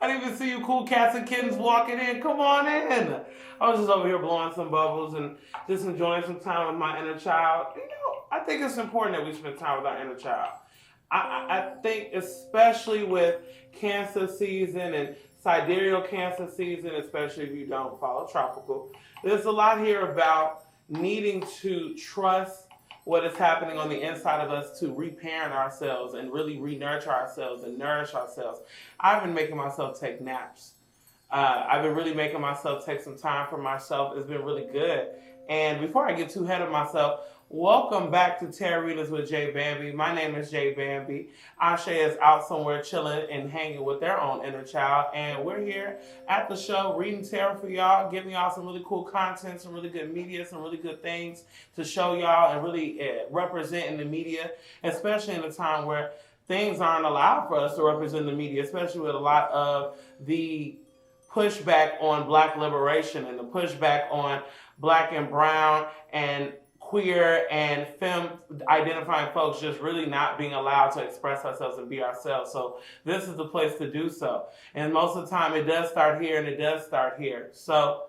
I didn't even see you cool cats and kittens walking in. Come on in. I was just over here blowing some bubbles and just enjoying some time with my inner child. You know, I think it's important that we spend time with our inner child. I think especially with cancer season and sidereal cancer season, especially if you don't follow tropical, there's a lot here about needing to trust what is happening on the inside of us to reparent ourselves and really re-nurture ourselves and nourish ourselves. I've been making myself take naps. I've been really making myself take some time for myself. It's been really good. And before I get too ahead of myself, welcome back to Tarot Readings with J Bambii. My name is J Bambii. Ashe is out somewhere chilling and hanging with their own inner child. And we're here at the show reading tarot for y'all, giving y'all some really cool content, some really good media, some really good things to show y'all and really represent in the media, especially in a time where things aren't allowed for us to represent the media, especially with a lot of the pushback on Black liberation and the pushback on Black and brown and queer and femme identifying folks just really not being allowed to express ourselves and be ourselves. So this is the place to do so. And most of the time it does start here and it does start here. So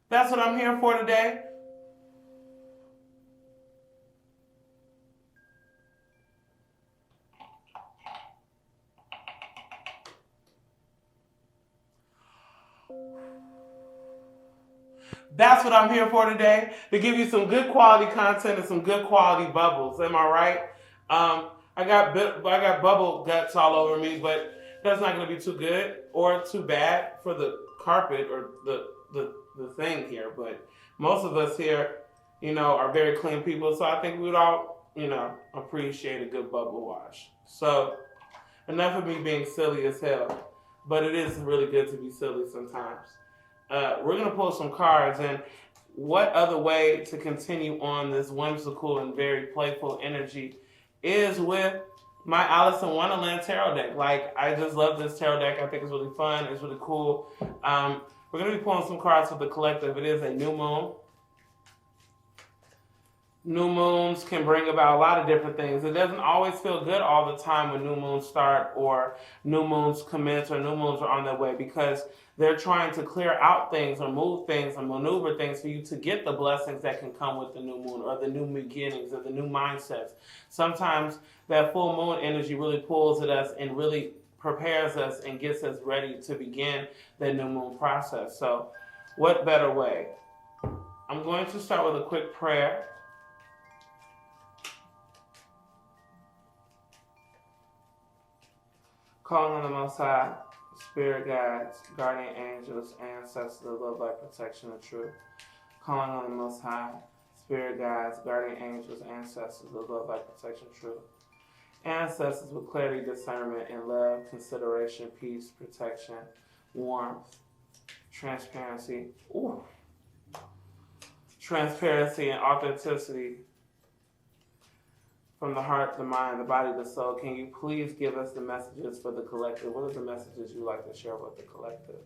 that's what I'm here for today. That's what I'm here for today, to give you some good quality content and some good quality bubbles. Am I right? I got bubble guts all over me, but that's not going to be too good or too bad for the carpet or the thing here. But most of us here, you know, are very clean people, so I think we would all, you know, appreciate a good bubble wash. So enough of me being silly as hell, but it is really good to be silly sometimes. We're going to pull some cards, and what other way to continue on this whimsical and very playful energy is with my Alice in Wonderland tarot deck. Like, I just love this tarot deck. I think it's really fun. It's really cool. We're going to be pulling some cards for the collective. It is a new moon. New moons can bring about a lot of different things. It doesn't always feel good all the time when new moons start or new moons commence or new moons are on their way, because they're trying to clear out things or move things or maneuver things for you to get the blessings that can come with the new moon or the new beginnings or the new mindsets. Sometimes that full moon energy really pulls at us and really prepares us and gets us ready to begin that new moon process. So what better way? I'm going to start with a quick prayer. Calling on the Most High, Spirit guides, guardian angels, ancestors of love, light, protection, and truth. Calling on the Most High, Spirit guides, guardian angels, ancestors of love, light, protection, truth. Ancestors with clarity, discernment, and love, consideration, peace, protection, warmth, transparency. Ooh. Transparency and authenticity. From the heart, the mind, the body, the soul, can you please give us the messages for the collective? What are the messages you like to share with the collective?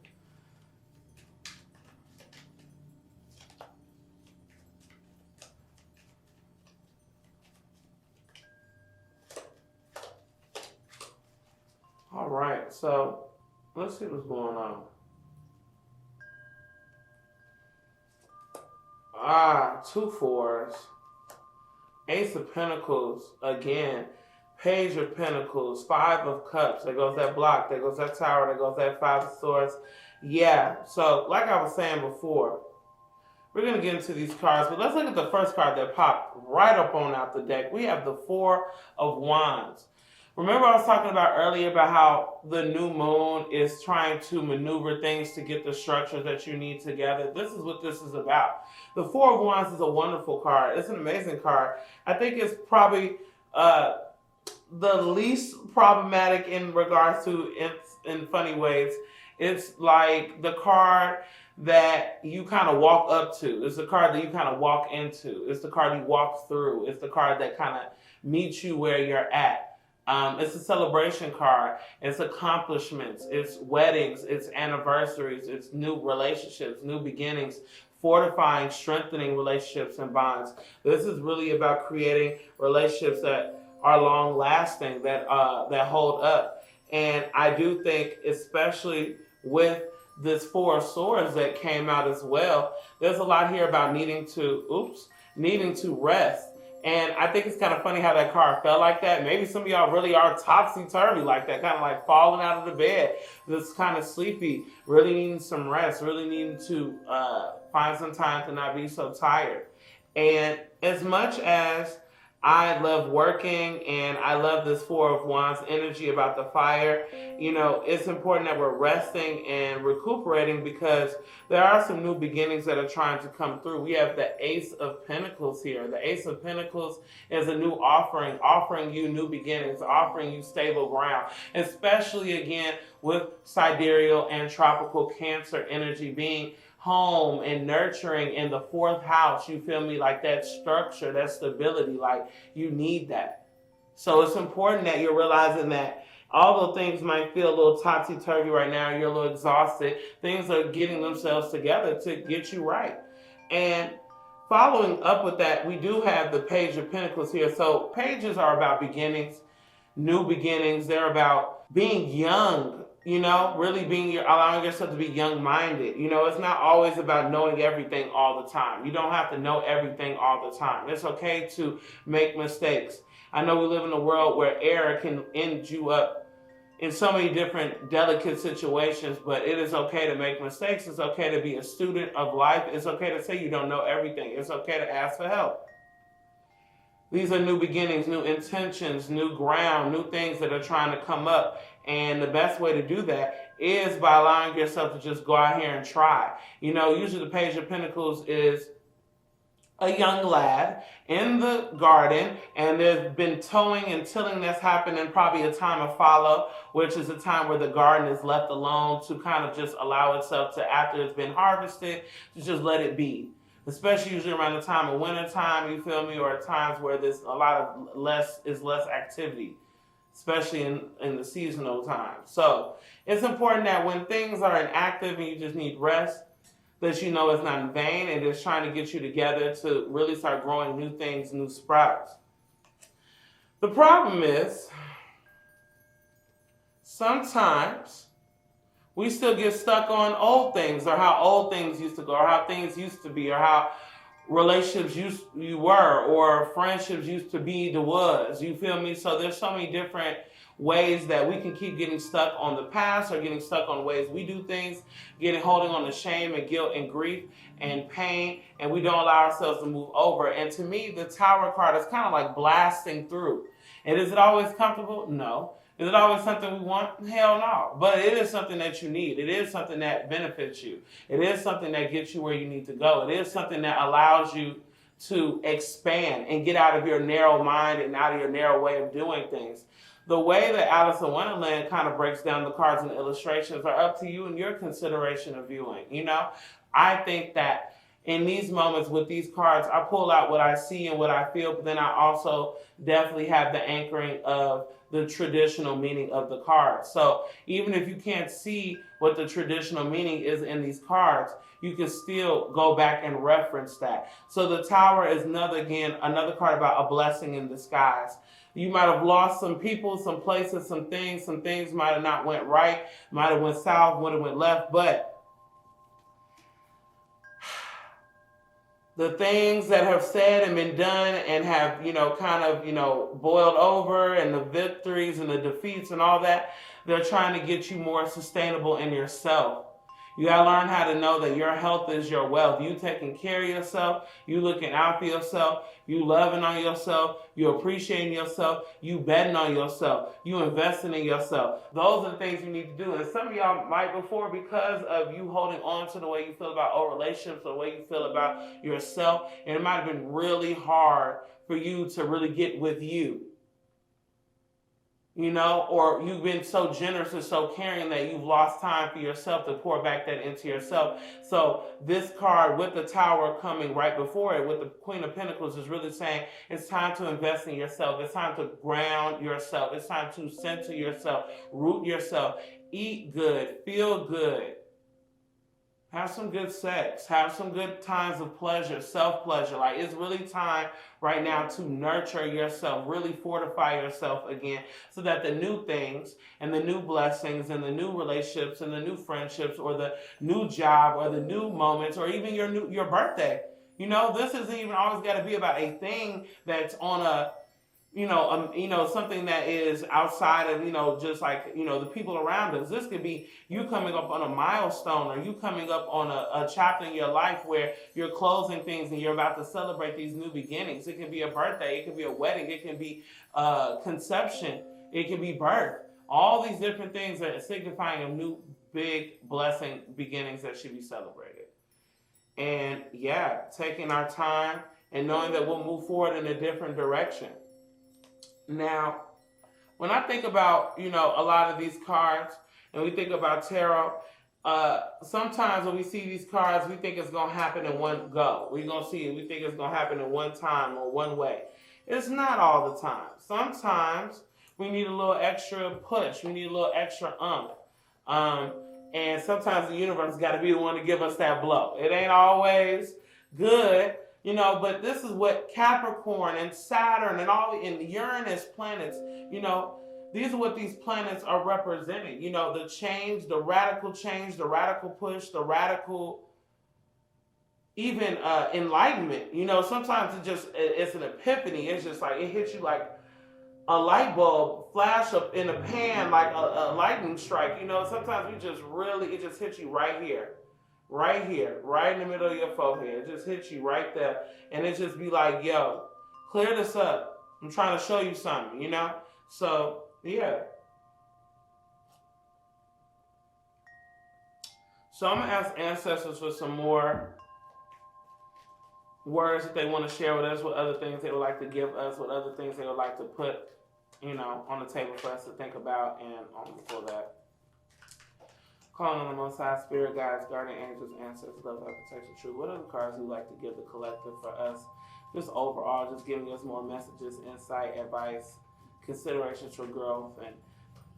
All right, so let's see what's going on. Two fours. Ace of Pentacles, again, Page of Pentacles, Five of Cups, there goes that block, there goes that tower, there goes that Five of Swords. Yeah, so like I was saying before, we're going to get into these cards, but let's look at the first card that popped right up on out the deck. We have the Four of Wands. Remember I was talking about earlier about how the new moon is trying to maneuver things to get the structures that you need together. This is what this is about. The Four of Wands is a wonderful card. It's an amazing card. I think it's probably the least problematic in regards to in funny ways. It's like the card that you kind of walk up to. It's the card that you kind of walk into. It's the card you walk through. It's the card that kind of meets you where you're at. It's a celebration card. It's accomplishments. It's weddings. It's anniversaries. It's new relationships, new beginnings, fortifying, strengthening relationships and bonds. This is really about creating relationships that are long lasting, that hold up. And I do think, especially with this Four of Swords that came out as well, there's a lot here about needing to rest. And I think it's kind of funny how that card fell like that. Maybe some of y'all really are topsy-turvy like that, kind of like falling out of the bed, just kind of sleepy, really needing some rest, really needing to find some time to not be so tired. And as much as I love working and I love this Four of Wands energy about the fire, it's important that we're resting and recuperating because there are some new beginnings that are trying to come through. We have the Ace of Pentacles here. The Ace of Pentacles is a new offering you new beginnings, offering you stable ground, especially again with sidereal and tropical Cancer energy being home and nurturing in the fourth house. You feel me? Like that structure, that stability, like you need that. So it's important that you're realizing that although things might feel a little topsy-turvy right now, you're a little exhausted, things are getting themselves together to get you right. And following up with that, we do have the Page of Pentacles here. So pages are about beginnings, new beginnings. They're about being young, really allowing yourself to be young-minded. It's not always about knowing everything all the time. You don't have to know everything all the time. It's okay to make mistakes. I know we live in a world where error can end you up in so many different delicate situations, but it is okay to make mistakes. It's okay to be a student of life. It's okay to say you don't know everything. It's okay to ask for help. These are new beginnings, new intentions, new ground, new things that are trying to come up. And the best way to do that is by allowing yourself to just go out here and try. Usually the Page of Pentacles is a young lad in the garden, and there's been towing and tilling that's happened in probably a time of fallow, which is a time where the garden is left alone to kind of just allow itself to, after it's been harvested, to just let it be. Especially usually around the time of winter time, you feel me, or at times where there's a lot of less activity, especially in the seasonal time. So it's important that when things are inactive and you just need rest, that it's not in vain and it's trying to get you together to really start growing new things, new sprouts. The problem is, sometimes we still get stuck on old things, or how old things used to go, or how things used to be, or how relationships you were, or friendships used to be the was. You feel me? So there's so many different ways that we can keep getting stuck on the past, or getting stuck on ways we do things, holding on to shame and guilt and grief and pain, and we don't allow ourselves to move over. And to me, the Tower card is kind of like blasting through. And is it always comfortable? No. Is it always something we want? Hell no. But it is something that you need. It is something that benefits you. It is something that gets you where you need to go. It is something that allows you to expand and get out of your narrow mind and out of your narrow way of doing things. The way that Alice in Wonderland kind of breaks down the cards and the illustrations are up to you and your consideration of viewing. I think that in these moments with these cards, I pull out what I see and what I feel, but then I also definitely have the anchoring of the traditional meaning of the cards. So even if you can't see what the traditional meaning is in these cards, you can still go back and reference that. So the Tower is another card about a blessing in disguise. You might have lost some people, some places, some things might have not went right, might have went south, might have went left, but the things that have said and been done and have, boiled over, and the victories and the defeats and all that, they're trying to get you more sustainable in yourself. You got to learn how to know that your health is your wealth. You taking care of yourself, you looking out for yourself, you loving on yourself, you appreciating yourself, you betting on yourself, you investing in yourself. Those are the things you need to do. And some of y'all might before, because of you holding on to the way you feel about old relationships, or the way you feel about yourself, and it might have been really hard for you to really get with you. Or you've been so generous and so caring that you've lost time for yourself to pour back that into yourself. So this card with the Tower coming right before it with the Queen of Pentacles is really saying it's time to invest in yourself. It's time to ground yourself. It's time to center yourself, root yourself, eat good, feel good. Have some good sex. Have some good times of pleasure, self-pleasure. Like, it's really time right now to nurture yourself, really fortify yourself again, so that the new things and the new blessings and the new relationships and the new friendships or the new job or the new moments or even your birthday. This isn't even always got to be about a thing that's on a something that is outside of, just like, the people around us. This could be you coming up on a milestone, or you coming up on a chapter in your life where you're closing things and you're about to celebrate these new beginnings. It can be a birthday, it can be a wedding, it can be conception, it can be birth. All these different things are signifying a new big blessing beginnings that should be celebrated. And yeah, taking our time and knowing that we'll move forward in a different direction. Now, when I think about, a lot of these cards, and we think about tarot, sometimes when we see these cards, we think it's going to happen in one go. We're going to see it. We think it's going to happen in one time or one way. It's not all the time. Sometimes we need a little extra push. We need a little extra and sometimes the universe got to be the one to give us that blow. It ain't always good. But this is what Capricorn and Saturn and and the Uranus planets, these are what these planets are representing. The change, the radical push, the radical, even enlightenment. Sometimes it's an epiphany. It's just like, it hits you like a light bulb flash up in a pan, like a lightning strike. Sometimes it just hits you right here. Right here, right in the middle of your forehead. It just hits you right there. And it just be like, yo, clear this up. I'm trying to show you something, So, yeah. So I'm going to ask ancestors for some more words that they want to share with us, what other things they would like to give us, what other things they would like to put, on the table for us to think about. And before that, calling on the Most High, Spirit guides, guardian angels, ancestors, love, protection, truth. What other cards you like to give the collective for us? Just overall, just giving us more messages, insight, advice, considerations for growth, and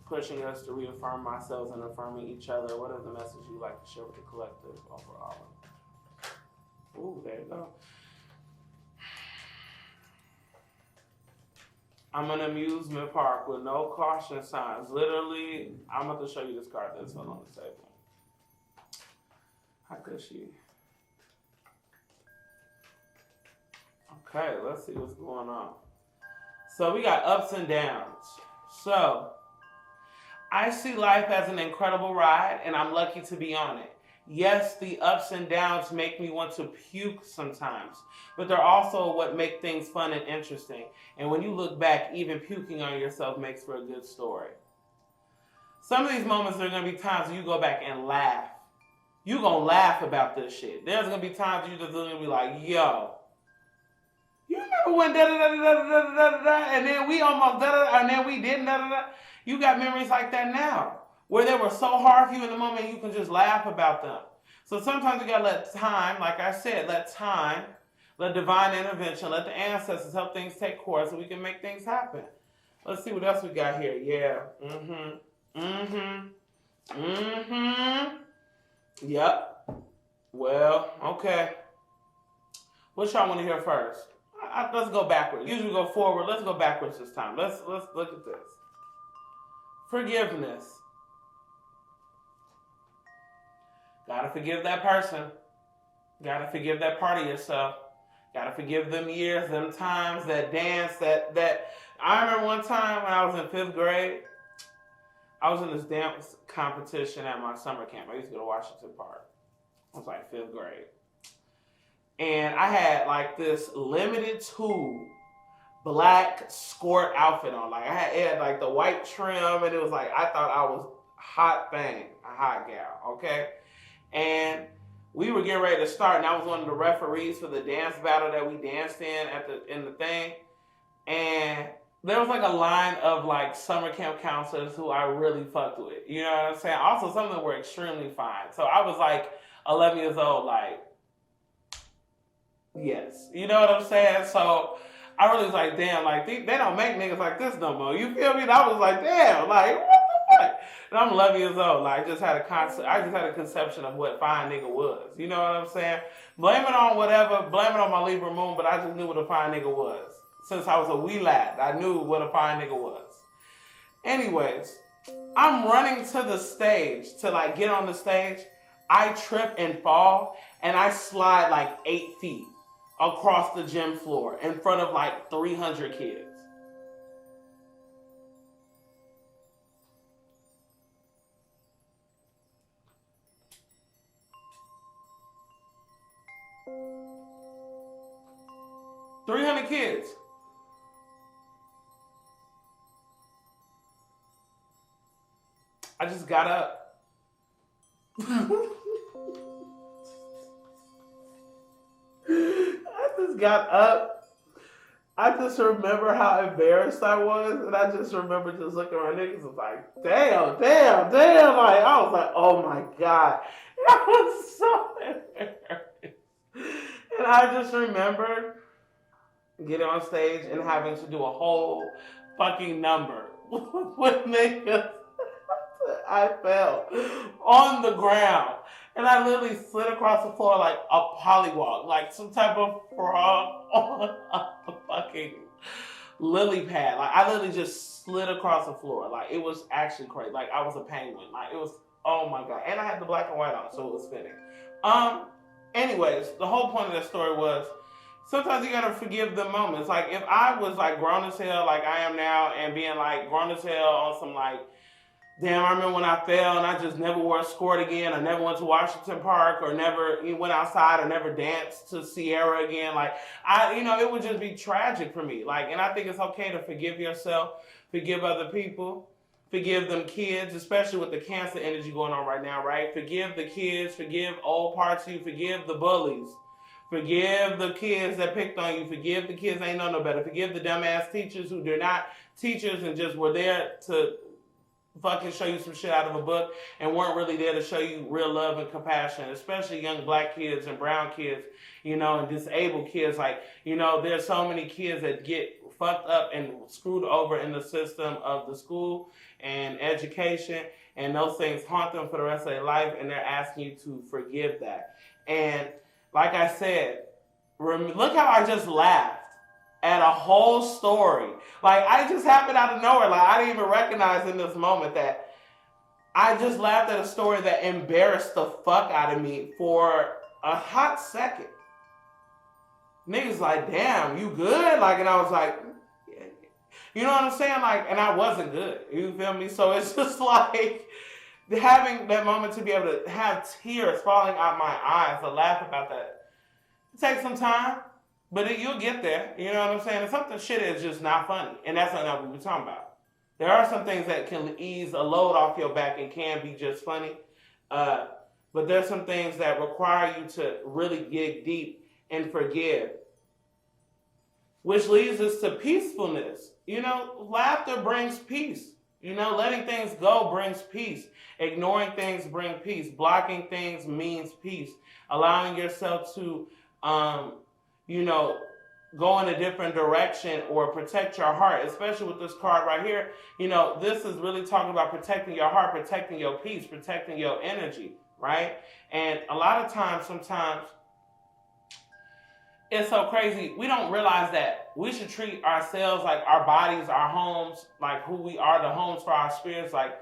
pushing us to reaffirm ourselves and affirming each other. What are the messages you like to share with the collective overall? Ooh, there you go. I'm in an amusement park with no caution signs. Literally, I'm about to show you this card that's on the table. How could she? Okay, let's see what's going on. So we got ups and downs. So, I see life as an incredible ride, and I'm lucky to be on it. Yes, the ups and downs make me want to puke sometimes, but they're also what make things fun and interesting. And when you look back, even puking on yourself makes for a good story. Some of these moments, there are going to be times when you go back and laugh. You're going to laugh about this shit. There's going to be times you're just going to be like, yo, you remember when da-da-da-da-da-da-da-da, and then we almost da-da-da, and then we didn't da-da-da? You got memories like that now, where they were so hard for you in the moment, you can just laugh about them. So sometimes you gotta let time, like I said, let divine intervention, let the ancestors help things take course so we can make things happen. Let's see what else we got here. Yeah. Yep. Well, okay. What y'all want to hear first? Let's go backwards. Usually we go forward. Let's go backwards this time. Let's look at this. Forgiveness. Gotta forgive that person. Gotta forgive that part of yourself. Gotta forgive them years, them times, that dance, that. I remember one time when I was in 5th grade, I was in this dance competition at my summer camp. I used to go to Washington Park. I was like 5th grade. And I had like this limited tube black skirt outfit on. Like it had like the white trim, and it was like, I thought I was hot thing, a hot gal, okay? And we were getting ready to start, and I was one of the referees for the dance battle that we danced in the thing. And there was like a line of like summer camp counselors who I really fucked with. You know what I'm saying? Also, some of them were extremely fine. So I was like 11 years old, like, yes. You know what I'm saying? So I really was like, damn, like they don't make niggas like this no more. You feel me? And I was like, damn, like, what the fuck? And I'm 11 years old. Like, I just had a conception of what fine nigga was. You know what I'm saying? Blame it on whatever. Blame it on my Libra moon, but I just knew what a fine nigga was. Since I was a wee lad, I knew what a fine nigga was. Anyways, I'm running to the stage to like get on the stage. I trip and fall, and I slide like 8 feet across the gym floor in front of like 300 kids. Kids. I just got up. I just got up. I just remember how embarrassed I was, and I just remember just looking at my niggas and was like, damn. Like, I was like, oh my God. I was so embarrassed. And I just remember getting on stage and having to do a whole fucking number with niggas. I fell on the ground, and I literally slid across the floor like a polywog, like some type of frog on a fucking lily pad. Like, I literally just slid across the floor. Like, it was actually crazy. Like, I was a penguin. Like, it was, oh my God. And I had the black and white on, so it was fitting. Anyways, the whole point of that story was, sometimes you gotta forgive the moments. Like, if I was like grown as hell like I am now, and being like grown as hell on some like, damn, I remember when I fell and I just never wore a skirt again. I never went to Washington Park, or never went outside, or never danced to Sierra again. Like, it would just be tragic for me. Like, and I think it's okay to forgive yourself, forgive other people, forgive them kids, especially with the Cancer energy going on right now, right? Forgive the kids, forgive old parts of you, forgive the bullies. Forgive the kids that picked on you. Forgive the kids that ain't know no better. Forgive the dumbass teachers who they're not teachers and just were there to fucking show you some shit out of a book and weren't really there to show you real love and compassion, especially young black kids and brown kids, and disabled kids. Like, there's so many kids that get fucked up and screwed over in the system of the school and education, and those things haunt them for the rest of their life, and they're asking you to forgive that. And like I said, look how I just laughed at a whole story. Like, I just happened out of nowhere. Like, I didn't even recognize in this moment that I just laughed at a story that embarrassed the fuck out of me for a hot second. Niggas like, damn, you good? Like, and I was like, yeah. You know what I'm saying? Like, and I wasn't good. You feel me? So it's just like, having that moment to be able to have tears falling out my eyes to laugh about that, it takes some time, but you'll get there. You know what I'm saying? And something shit is just not funny, and that's not what we're talking about. There are some things that can ease a load off your back and can be just funny, but there's some things that require you to really dig deep and forgive, which leads us to peacefulness. Laughter brings peace. Letting things go brings peace. Ignoring things brings peace. Blocking things means peace. Allowing yourself to, go in a different direction or protect your heart, especially with this card right here. This is really talking about protecting your heart, protecting your peace, protecting your energy, right? And a lot of times, sometimes, it's so crazy. We don't realize that we should treat ourselves, like our bodies, our homes, like who we are, the homes for our spirits, like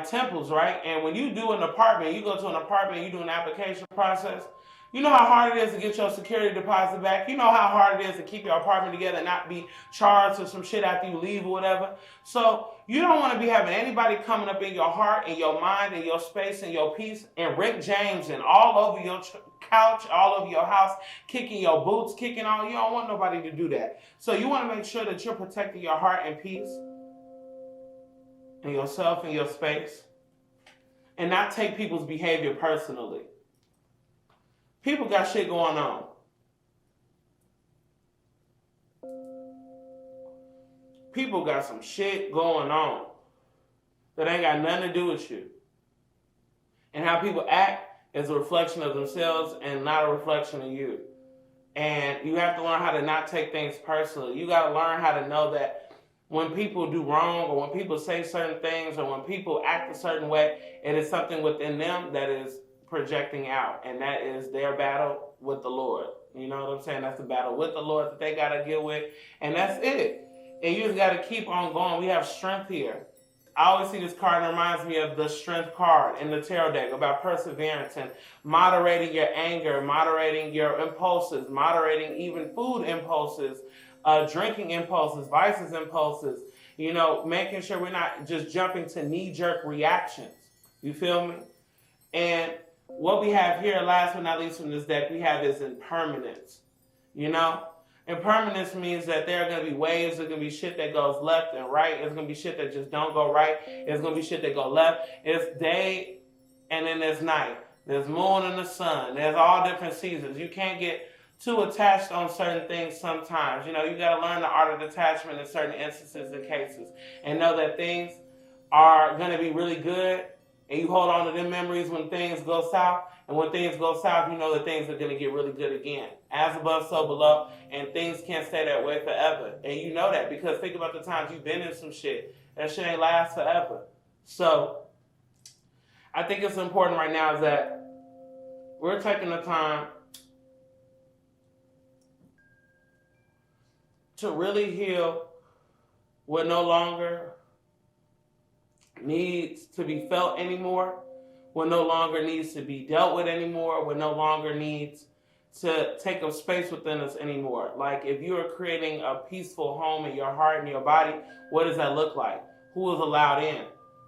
temples, right? And when you do an apartment, you go to an apartment, you do an application process. You know how hard it is to get your security deposit back. You know how hard it is to keep your apartment together and not be charged for some shit after you leave or whatever. So you don't want to be having anybody coming up in your heart and your mind and your space and your peace and Rick James and all over your couch, all over your house, kicking your boots, kicking all. You don't want nobody to do that. So you want to make sure that you're protecting your heart and peace and yourself and your space, and not take people's behavior personally. People got shit going on. People got some shit going on that ain't got nothing to do with you. And how people act is a reflection of themselves and not a reflection of you. And you have to learn how to not take things personally. You got to learn how to know that when people do wrong or when people say certain things or when people act a certain way, it is something within them that is projecting out, and that is their battle with the Lord. You know what I'm saying? That's the battle with the Lord that they got to deal with, and that's it. And you just got to keep on going. We have strength here. I always see this card, and it reminds me of the strength card in the tarot deck about perseverance and moderating your anger, moderating your impulses, moderating even food impulses, drinking impulses, vices impulses, you know, making sure we're not just jumping to knee-jerk reactions. You feel me? And what we have here, last but not least from this deck, we have is impermanence. You know? Impermanence means that there are going to be waves, there's going to be shit that goes left and right, there's going to be shit that just don't go right, there's going to be shit that go left. It's day and then there's night. There's moon and the sun. There's all different seasons. You can't get too attached on certain things sometimes. You know, you got to learn the art of detachment in certain instances and cases and know that things are going to be really good, and you hold on to them memories when things go south. And when things go south, you know that things are going to get really good again. As above, so below. And things can't stay that way forever. And you know that because think about the times you've been in some shit. That shit ain't last forever. So, I think it's important right now is that we're taking the time to really heal what no longer needs to be felt anymore, what no longer needs to be dealt with anymore, what no longer needs to take up space within us anymore. Like if you are creating a peaceful home in your heart and your body, what does that look like? Who is allowed in?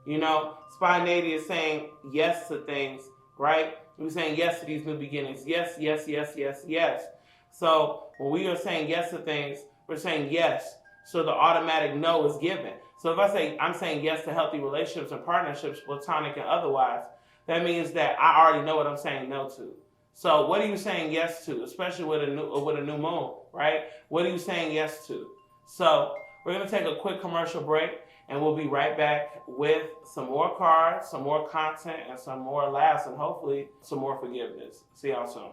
You know, spontaneity is saying yes to things, right? We're saying yes to these new beginnings. Yes, yes, yes, yes, yes. So when we are saying yes to things, we're saying yes. So the automatic no is given. So if I say I'm saying yes to healthy relationships and partnerships, platonic and otherwise, that means that I already know what I'm saying no to. So what are you saying yes to, especially with a new moon, right? What are you saying yes to? So we're going to take a quick commercial break, and we'll be right back with some more cards, some more content, and some more laughs, and hopefully some more forgiveness. See y'all soon.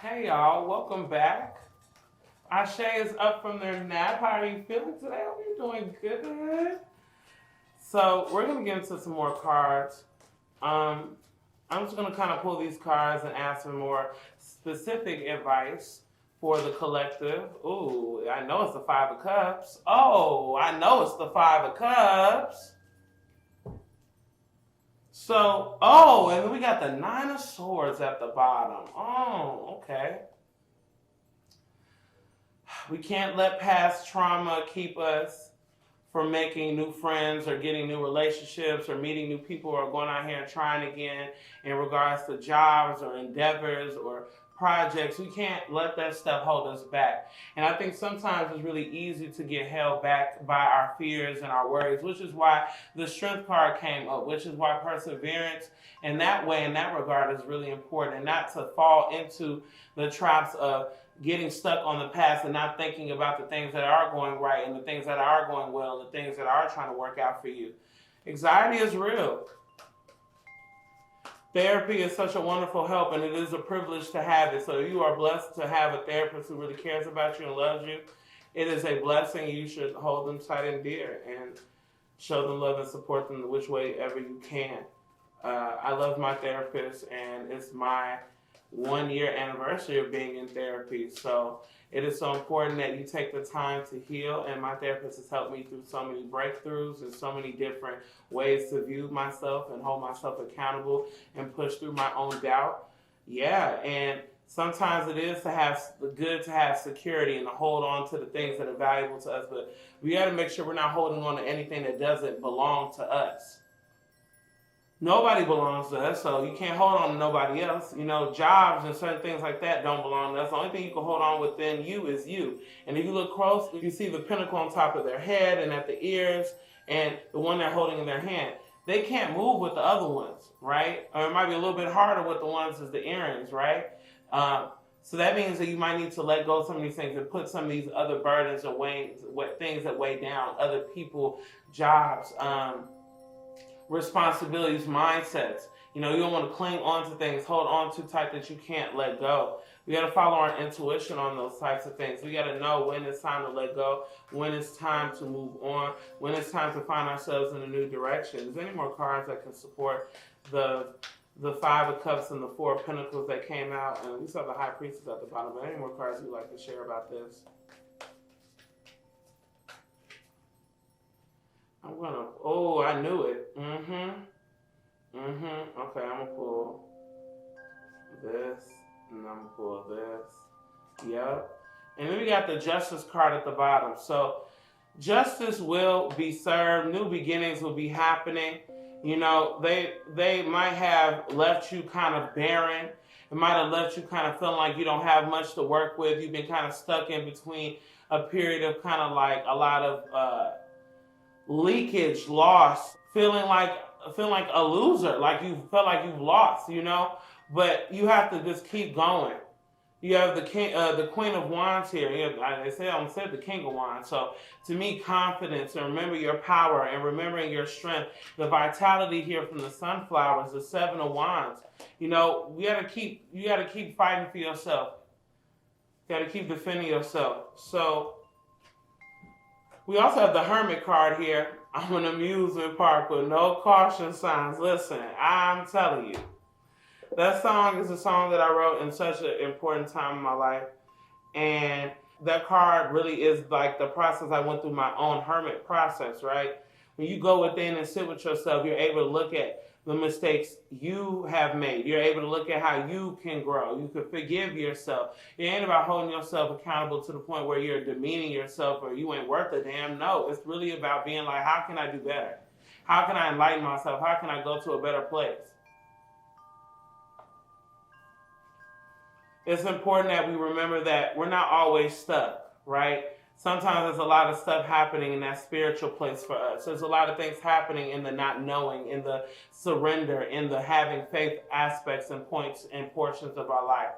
Hey y'all, welcome back. Ashe is up from their nap. How are you feeling today? I hope you're doing good. So we're gonna get into some more cards. I'm just gonna kind of pull these cards and ask for more specific advice for the collective. Ooh, I know it's the Five of Cups. Oh, I know it's the Five of Cups. So, oh, and then we got the Nine of Swords at the bottom. Oh, okay. We can't let past trauma keep us from making new friends or getting new relationships or meeting new people or going out here and trying again in regards to jobs or endeavors or projects. We can't let that stuff hold us back. And I think sometimes it's really easy to get held back by our fears and our worries, which is why the Strength card came up, which is why perseverance in that way, in that regard, is really important, and not to fall into the traps of getting stuck on the past and not thinking about the things that are going right and the things that are going well and the things that are trying to work out for you. Anxiety is real. Therapy is such a wonderful help, and it is a privilege to have it. So if you are blessed to have a therapist who really cares about you and loves you, it is a blessing. You should hold them tight and dear and show them love and support them in which way ever you can. I love my therapist, and it's my 1 year anniversary of being in therapy. So it is so important that you take the time to heal, and my therapist has helped me through so many breakthroughs and so many different ways to view myself and hold myself accountable and push through my own doubt. Yeah, and Sometimes it is good to have security and to hold on to the things that are valuable to us, but we got to make sure we're not holding on to anything that doesn't belong to us. Nobody belongs to us, so you can't hold on to nobody else. You know, jobs and certain things like that don't belong to us. The only thing you can hold on within you is you. And if you look close, you see the pinnacle on top of their head and at the ears and the one they're holding in their hand. They can't move with the other ones, right? Or it might be a little bit harder with the ones as the earrings, right? So that means that you might need to let go of some of these things and put some of these other burdens away, things that weigh down other people, jobs, responsibilities, mindsets. You know, you don't want to cling on to things, hold on too tight that you can't let go. We got to follow our intuition on those types of things. We got to know when it's time to let go, when it's time to move on, when it's time to find ourselves in a new direction. Is there any more cards that can support the Five of Cups and the Four of Pentacles that came out? And we saw the High Priestess at the bottom. But any more cards you'd like to share about this? I'm gonna, oh, I knew it. Okay, I'm gonna pull this, and I'm gonna pull this. Yep. And then we got the Justice card at the bottom. So justice will be served, new beginnings will be happening. You know, they might have left you kind of barren. It might have left you kind of feeling like you don't have much to work with. You've been kind of stuck in between a period of kind of like a lot of leakage, loss, feeling like a loser, like you felt like you've lost, you know. But you have to just keep going. You have the Queen of Wands here. They say I said the King of Wands. So to me, confidence and remember your power and remembering your strength. The vitality here from the sunflowers, the Seven of Wands. You know, you gotta keep fighting for yourself. You gotta keep defending yourself. So we also have the Hermit card here. I'm an amusement park with no caution signs. Listen, I'm telling you. That song is a song that I wrote in such an important time in my life. And that card really is like the process I went through, my own hermit process, right? When you go within and sit with yourself, you're able to look at the mistakes you have made. You're able to look at how you can grow. You can forgive yourself. It ain't about holding yourself accountable to the point where you're demeaning yourself or you ain't worth a damn. No, it's really about being like, how can I do better? How can I enlighten myself? How can I go to a better place? It's important that we remember that we're not always stuck, right? Sometimes there's a lot of stuff happening in that spiritual place for us. There's a lot of things happening in the not knowing, in the surrender, in the having faith aspects and points and portions of our life.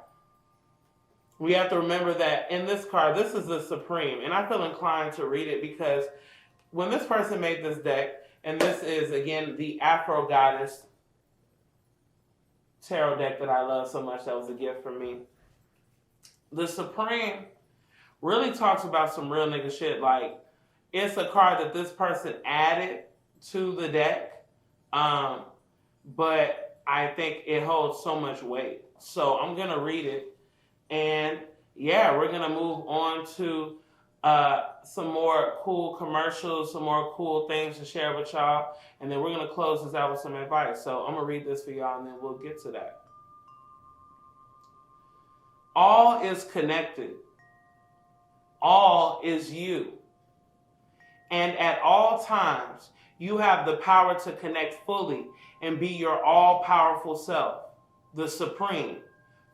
We have to remember that in this card, this is the Supreme. And I feel inclined to read it because when this person made this deck, and this is, again, the Afro Goddess tarot deck that I love so much, that was a gift from me. The Supreme really talks about some real nigga shit. Like, it's a card that this person added to the deck, but I think it holds so much weight. So I'm going to read it, and yeah, we're going to move on to some more cool commercials, some more cool things to share with y'all, and then we're going to close this out with some advice. So I'm going to read this for y'all, and then we'll get to that. All is connected. All is you. And at all times, you have the power to connect fully and be your all-powerful self, the Supreme.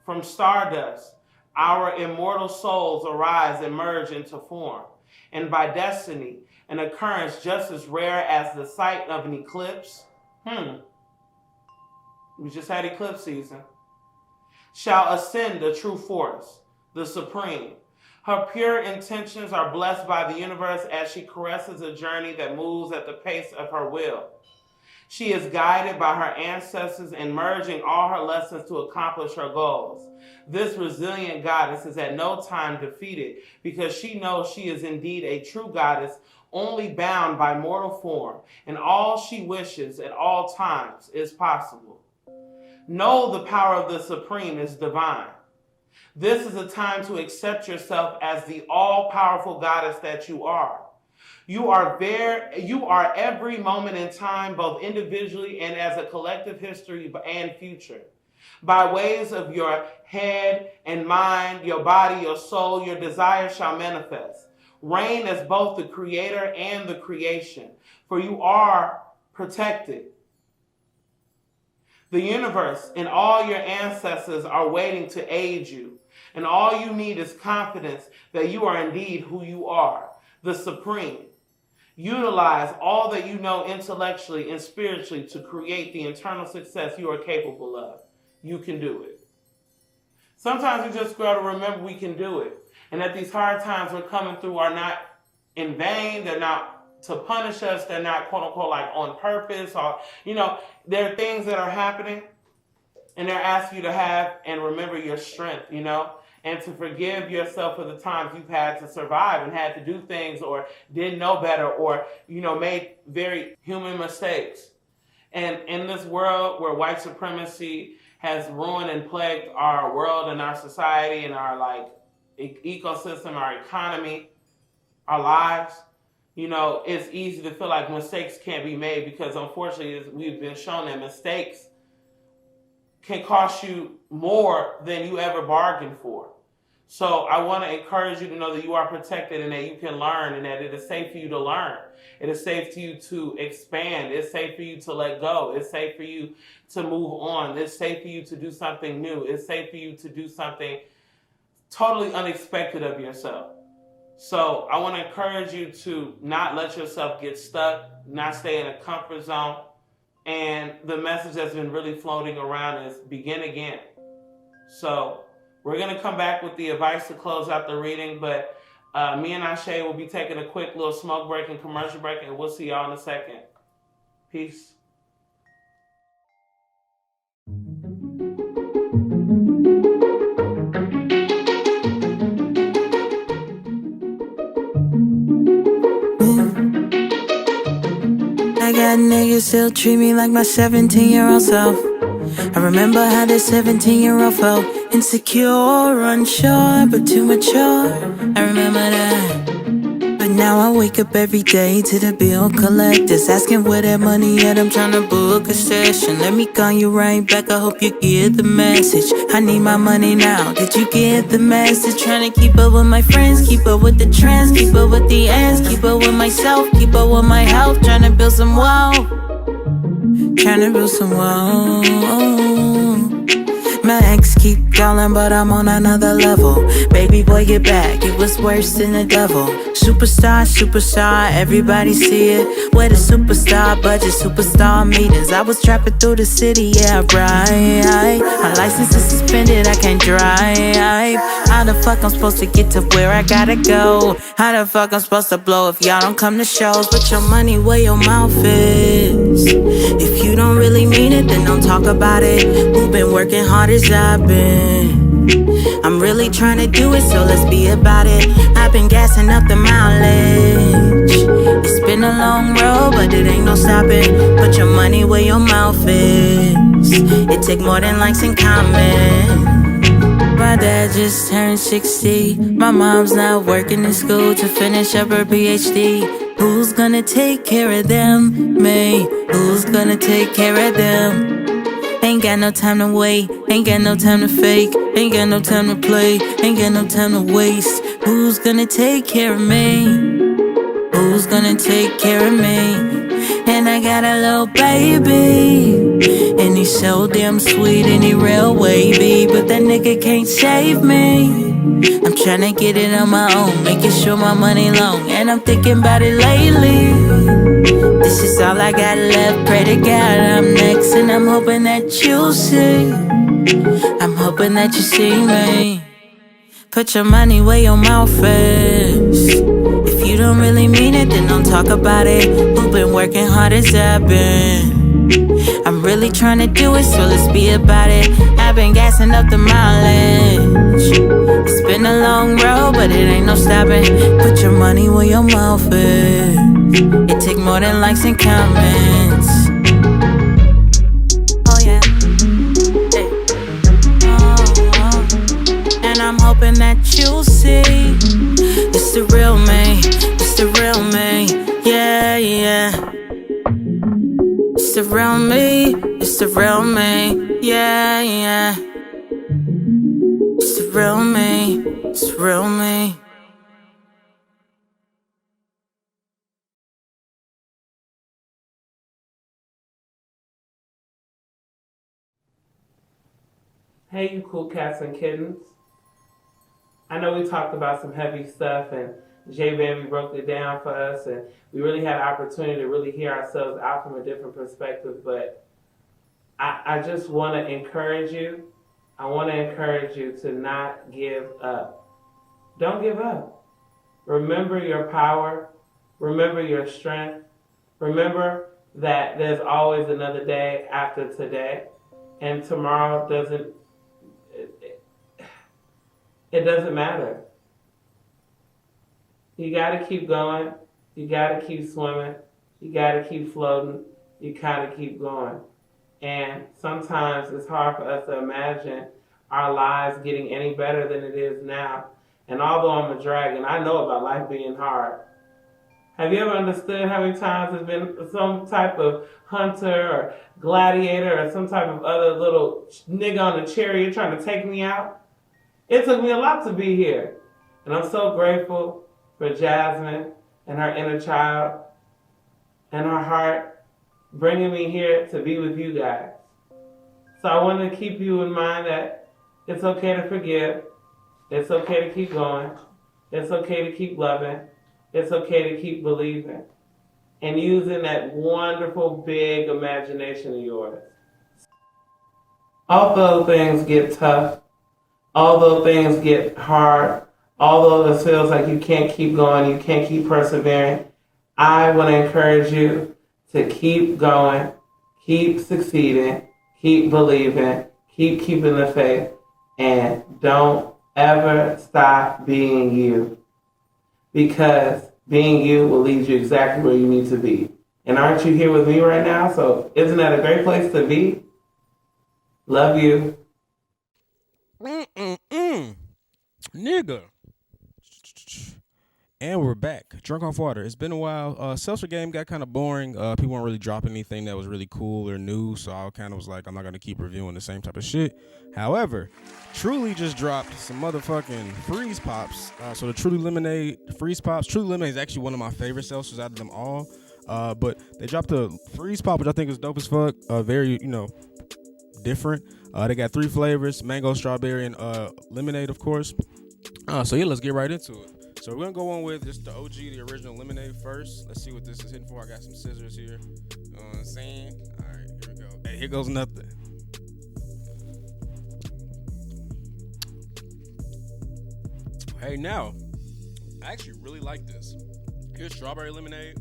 From stardust, our immortal souls arise and merge into form. And by destiny, an occurrence just as rare as the sight of an eclipse, we just had eclipse season, shall ascend the true force, the Supreme. Her pure intentions are blessed by the universe as she caresses a journey that moves at the pace of her will. She is guided by her ancestors in merging all her lessons to accomplish her goals. This resilient goddess is at no time defeated because she knows she is indeed a true goddess, only bound by mortal form, and all she wishes at all times is possible. Know the power of the Supreme is divine. This is a time to accept yourself as the all-powerful goddess that you are. You are every moment in time, both individually and as a collective history and future. By ways of your head and mind, your body, your soul, your desires shall manifest. Reign as both the creator and the creation, for you are protected. The universe and all your ancestors are waiting to aid you, and all you need is confidence that you are indeed who you are, the supreme. Utilize all that you know intellectually and spiritually to create the internal success you are capable of. You can do it. Sometimes we just got to remember we can do it, and that these hard times we're coming through are not in vain. They're not to punish us. They're not, quote unquote, like on purpose, or, there are things that are happening and they're asking you to have and remember your strength, and to forgive yourself for the times you've had to survive and had to do things or didn't know better or, made very human mistakes. And in this world where white supremacy has ruined and plagued our world and our society and our ecosystem, our economy, our lives, it's easy to feel like mistakes can't be made because unfortunately we've been shown that mistakes can cost you more than you ever bargained for. So I want to encourage you to know that you are protected and that you can learn and that it is safe for you to learn. It is safe for you to expand. It's safe for you to let go. It's safe for you to move on. It's safe for you to do something new. It's safe for you to do something totally unexpected of yourself. So I want to encourage you to not let yourself get stuck, not stay in a comfort zone. And the message that's been really floating around is begin again. So we're going to come back with the advice to close out the reading, but me and Ashe will be taking a quick little smoke break and commercial break, and we'll see y'all in a second. Peace. I got niggas still treat me like my 17-year-old self. I remember how this 17-year-old felt. Insecure, unsure, but too mature. I remember that. But now I wake up every day to the bill collectors asking where that money at. I'm tryna book a session. Let me call you right back, I hope you get the message. I need my money now, did you get the message? Tryna keep up with my friends, keep up with the trends, keep up with the ends, keep up with myself, keep up with my health. Tryna build some wealth, tryna build some wealth. My ex keep calling, but I'm on another level. Baby boy, get back, it was worse than the devil. Superstar, superstar, everybody see it. Where the superstar budget, superstar meetings. I was trapping through the city, yeah, right. My license is suspended, I can't drive. How the fuck I'm supposed to get to where I gotta go? How the fuck I'm supposed to blow if y'all don't come to shows? Put your money where your mouth is. If you don't really mean it, then don't talk about it. Who been working hard as I've been? I'm really trying to do it, so let's be about it. I've been gassing up the mileage. It's been a long road, but it ain't no stopping. Put your money where your mouth is. It take more than likes and comments. My dad just turned 60. My mom's not working in school to finish up her PhD. Who's gonna take care of them? Me. Who's gonna take care of them? Ain't got no time to wait, ain't got no time to fake, ain't got no time to play, ain't got no time to waste. Who's gonna take care of me? Who's gonna take care of me? And I got a little baby, and he's so damn sweet and he real wavy, but that nigga can't save me. I'm tryna get it on my own, making sure my money long, and I'm thinking about it lately. This is all I got left, pray to God I'm next, and I'm hoping that you see. I'm hoping that you see me. Put your money where your mouth is. If you don't really mean it, then don't talk about it. Who been working hard as I've been? I'm really trying to do it, so let's be about it. I've been gassing up the mileage. It's been a long road, but it ain't no stopping. Put your money where your mouth is. It take more than likes and comments. Oh yeah. Hey. Oh. And I'm hoping that you see. It's the real me, it's the real me, yeah, yeah. It's the real me, it's the real me, yeah, yeah. real me. Hey, you cool cats and kittens. I know we talked about some heavy stuff, and J Bambii broke it down for us, and we really had an opportunity to really hear ourselves out from a different perspective. But I just want to encourage you. I want to encourage you to not give up. Don't give up. Remember your power. Remember your strength. Remember that there's always another day after today, and tomorrow doesn't. It doesn't matter. You got to keep going. You got to keep swimming. You got to keep floating. You got to keep going. And sometimes it's hard for us to imagine our lives getting any better than it is now. And although I'm a dragon, I know about life being hard. Have you ever understood how many times there's been some type of hunter or gladiator or some type of other little nigga on a chariot trying to take me out? It took me a lot to be here. And I'm so grateful for Jasmine and her inner child and her heart bringing me here to be with you guys. So I want to keep you in mind that it's okay to forgive. It's okay to keep going. It's okay to keep loving. It's okay to keep believing. And using that wonderful big imagination of yours. Although things get tough, although things get hard, although it feels like you can't keep going, you can't keep persevering, I want to encourage you to keep going, keep succeeding, keep believing, keep keeping the faith, and don't ever stop being you. Because being you will lead you exactly where you need to be. And aren't you here with me right now? So isn't that a great place to be? Love you. Nigga. And we're back. Drunk off water. It's been a while. Seltzer game got kind of boring. People weren't really dropping anything that was really cool or new, so I kind of was like, I'm not going to keep reviewing the same type of shit. However, Truly just dropped some motherfucking freeze pops. So the Truly Lemonade freeze pops. Truly Lemonade is actually one of my favorite seltzers out of them all. But they dropped a freeze pop, which I think is dope as fuck. Very, different. They got 3 flavors: mango, strawberry, and lemonade, of course. So yeah, let's get right into it. So we're gonna go on with just the OG, the original lemonade first. Let's see what this is hitting for. I got some scissors here. You know what I'm saying? All right, here we go. Hey, here goes nothing. Hey, now, I actually really like this. Here's strawberry lemonade.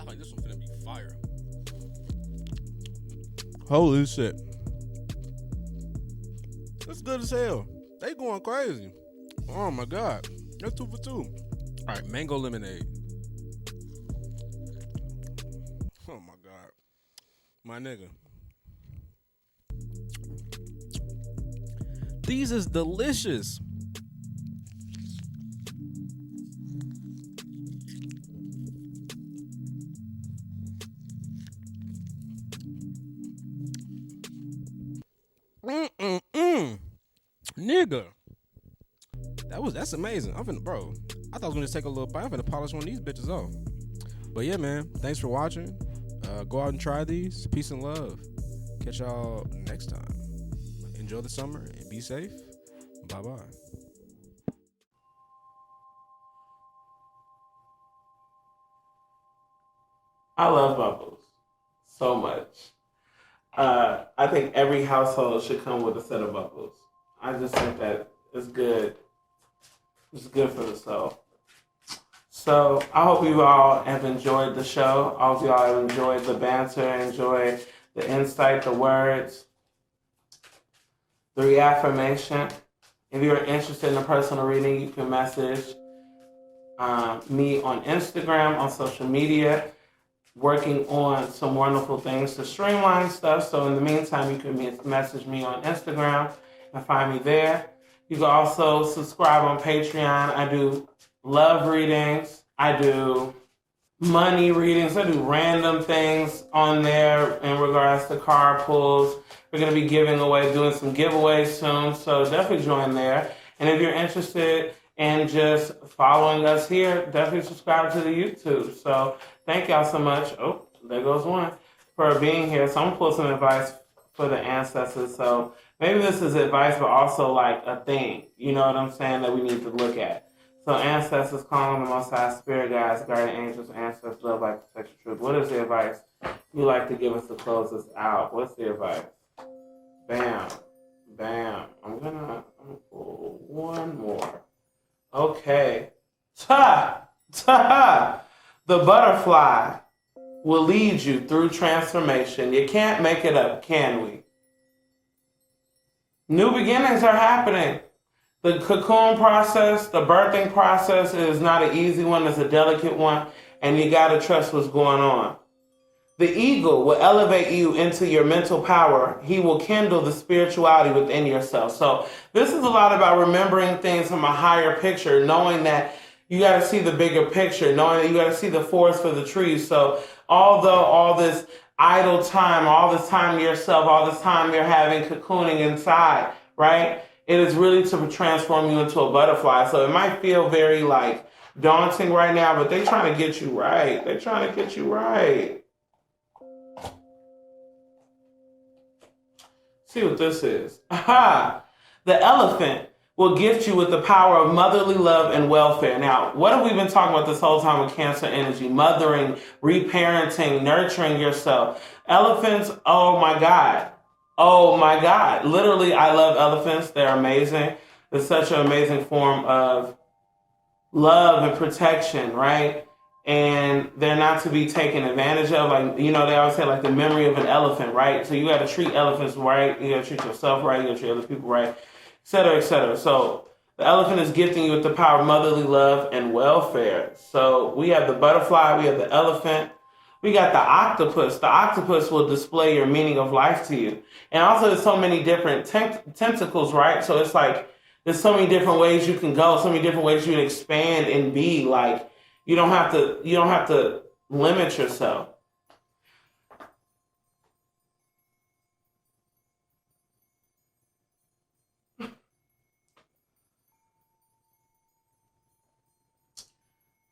I like this one finna be fire. Holy shit. That's good as hell. They going crazy. Oh my God. That's 2 for 2. All right, mango lemonade. Oh my God. My nigga. These is delicious. Nigga. That's amazing. I thought I was gonna just take a little bite. I'm gonna polish one of these bitches off. But yeah, man, thanks for watching. Go out and try these. Peace and love. Catch y'all next time. Enjoy the summer and be safe. Bye bye. I love bubbles so much. I think every household should come with a set of bubbles. I just think that it's good. It's good for the soul. So I hope you all have enjoyed the show. I hope you all have enjoyed the banter, enjoyed the insight, the words, the reaffirmation. If you're interested in a personal reading, you can message me on Instagram, on social media, working on some wonderful things to streamline stuff. So in the meantime, you can message me on Instagram and find me there. You can also subscribe on Patreon. I do love readings. I do money readings. I do random things on there in regards to card pulls. We're going to be doing some giveaways soon, so definitely join there. And if you're interested and just following us here. Definitely subscribe to the YouTube. So thank y'all so much. Oh, there goes one. For being here. So I'm going to pull some advice for the ancestors. So maybe this is advice, but also like a thing. You know what I'm saying? That we need to look at. So ancestors, calling on the Most High, spirit guides, guardian angels, ancestors, love, life, protection, truth. What is the advice you like to give us to close us out? What's the advice? Bam. Bam. I'm gonna pull one more. Okay. Ta! Ta! The butterfly will lead you through transformation. You can't make it up, can we? New beginnings are happening. The cocoon process, the birthing process is not an easy one, it's a delicate one, and you gotta trust what's going on. The eagle will elevate you into your mental power. He will kindle the spirituality within yourself. So this is a lot about remembering things from a higher picture, knowing that you gotta see the bigger picture, knowing that you gotta see the forest for the trees. So although all this idle time, all this time to yourself, all this time you're having cocooning inside, right? It is really to transform you into a butterfly. So it might feel very like daunting right now, but they're trying to get you right. They're trying to get you right. See what this is. Aha! The elephant will gift you with the power of motherly love and welfare. Now, what have we been talking about this whole time with Cancer energy? Mothering, reparenting, nurturing yourself. Elephants, oh my God. Oh my God. Literally, I love elephants. They're amazing. It's such an amazing form of love and protection, right? And they're not to be taken advantage of. Like, you know, they always say like the memory of an elephant, right? So you got to treat elephants right. You got to treat yourself right. You got to treat other people right, et cetera, et cetera. So the elephant is gifting you with the power of motherly love and welfare. So we have the butterfly, we have the elephant, we got the octopus. The octopus will display your meaning of life to you. And also there's so many different tentacles, right? So it's like there's so many different ways you can go, so many different ways you can expand and be. Like you don't have to limit yourself.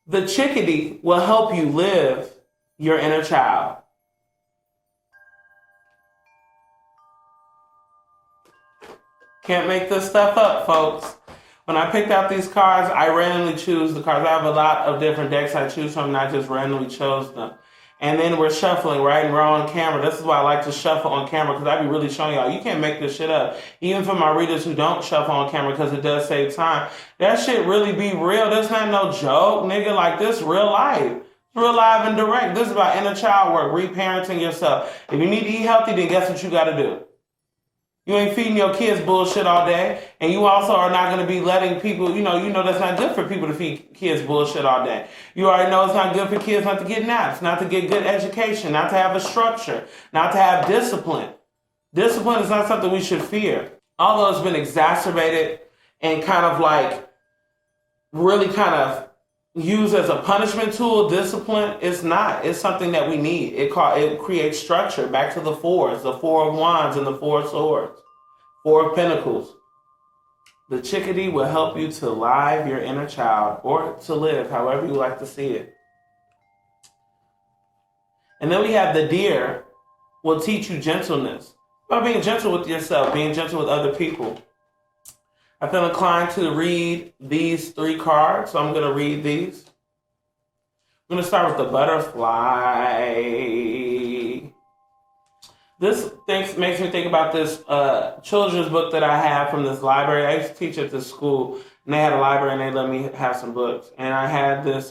The chickadee will help you live your inner child. Can't make this stuff up, folks. When I picked out these cards, I randomly choose the cards. I have a lot of different decks I choose from, and I just randomly chose them. And then we're shuffling, right? And we're on camera. This is why I like to shuffle on camera, because I be really showing y'all, you can't make this shit up. Even for my readers who don't shuffle on camera, because it does save time. That shit really be real. That's not no joke, nigga. Like, this real life. Real live and direct. This is about inner child work, reparenting yourself. If you need to eat healthy, then guess what you got to do? You ain't feeding your kids bullshit all day, and you also are not going to be letting people, you know that's not good for people to feed kids bullshit all day. You already know it's not good for kids not to get naps, not to get good education, not to have a structure, not to have discipline. Discipline is not something we should fear. Although it's been exacerbated and kind of like really kind of used as a punishment tool, discipline, it's not. It's something that we need. It creates structure. Back to the fours, the Four of Wands and the Four of Swords, Four of Pentacles. The chickadee will help you to live your inner child, or to live, however you like to see it. And then we have the deer will teach you gentleness. About being gentle with yourself, being gentle with other people. I feel inclined to read these three cards, so I'm going to read these. I'm going to start with the butterfly. This makes me think about this children's book that I have from this library. I used to teach at this school, and they had a library, and they let me have some books. And I had this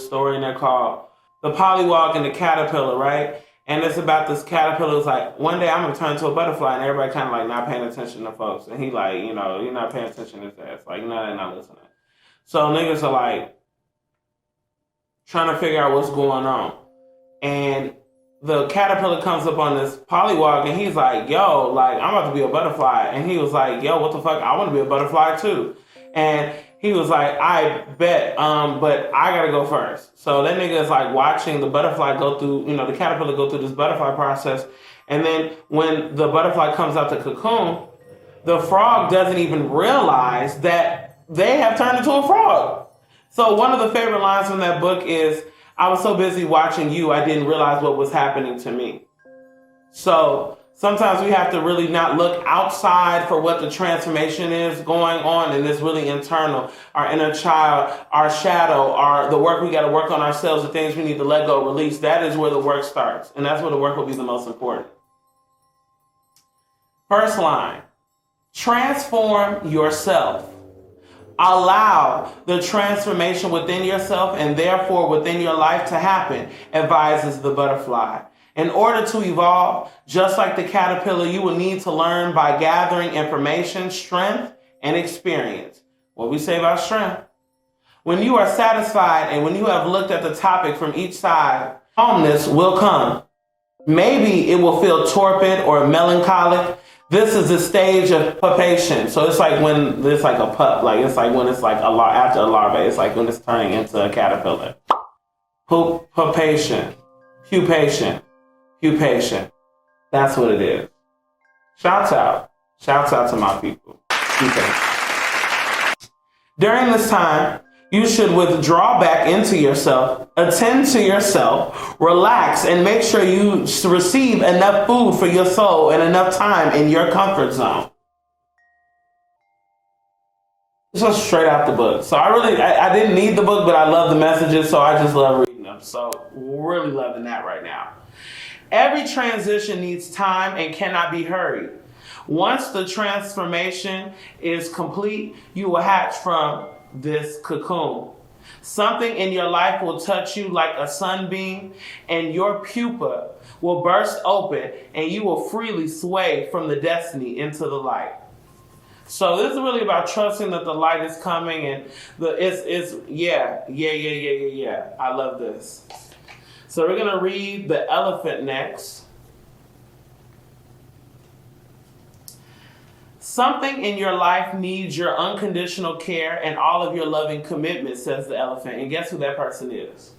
story in there called The Pollywog and the Caterpillar, right? And it's about this caterpillar. It's like, one day I'm going to turn into a butterfly, and everybody kind of like not paying attention to folks. And he like, you're not paying attention to this ass. Like, no, they're not listening. So niggas are like trying to figure out what's going on. And the caterpillar comes up on this pollywog, and he's like, yo, like, I'm about to be a butterfly. And he was like, yo, what the fuck? I want to be a butterfly too. And he was like, I bet, but I gotta go first. So that nigga is like watching the butterfly go through, the caterpillar go through this butterfly process. And then when the butterfly comes out the cocoon, the frog doesn't even realize that they have turned into a frog. So one of the favorite lines from that book is, I was so busy watching you, I didn't realize what was happening to me. So sometimes we have to really not look outside for what the transformation is going on, and it's really internal. Our inner child, our shadow, the work we got to work on ourselves, the things we need to let go, release. That is where the work starts, and that's where the work will be the most important. First line, transform yourself. Allow the transformation within yourself and therefore within your life to happen, advises the butterfly. In order to evolve, just like the caterpillar, you will need to learn by gathering information, strength, and experience. What we say about strength. When you are satisfied and when you have looked at the topic from each side, calmness will come. Maybe it will feel torpid or melancholic. This is the stage of pupation. So it's like when it's like a pup, like it's like when it's like after a larva, it's like when it's turning into a caterpillar. Pupation, pupation, pupation. That's what it is. Shouts out to my people. Pupation. During this time, you should withdraw back into yourself, attend to yourself, relax, and make sure you receive enough food for your soul and enough time in your comfort zone. This was straight out the book. So I didn't need the book, but I love the messages, so I just love reading them. So really loving that right now. Every transition needs time and cannot be hurried. Once the transformation is complete, you will hatch from this cocoon. Something in your life will touch you like a sunbeam, and your pupa will burst open, and you will freely sway from the destiny into the light. So this is really about trusting that the light is coming, and yeah. I love this. So we're gonna read the elephant next. Something in your life needs your unconditional care and all of your loving commitment, says the elephant. And guess who that person is?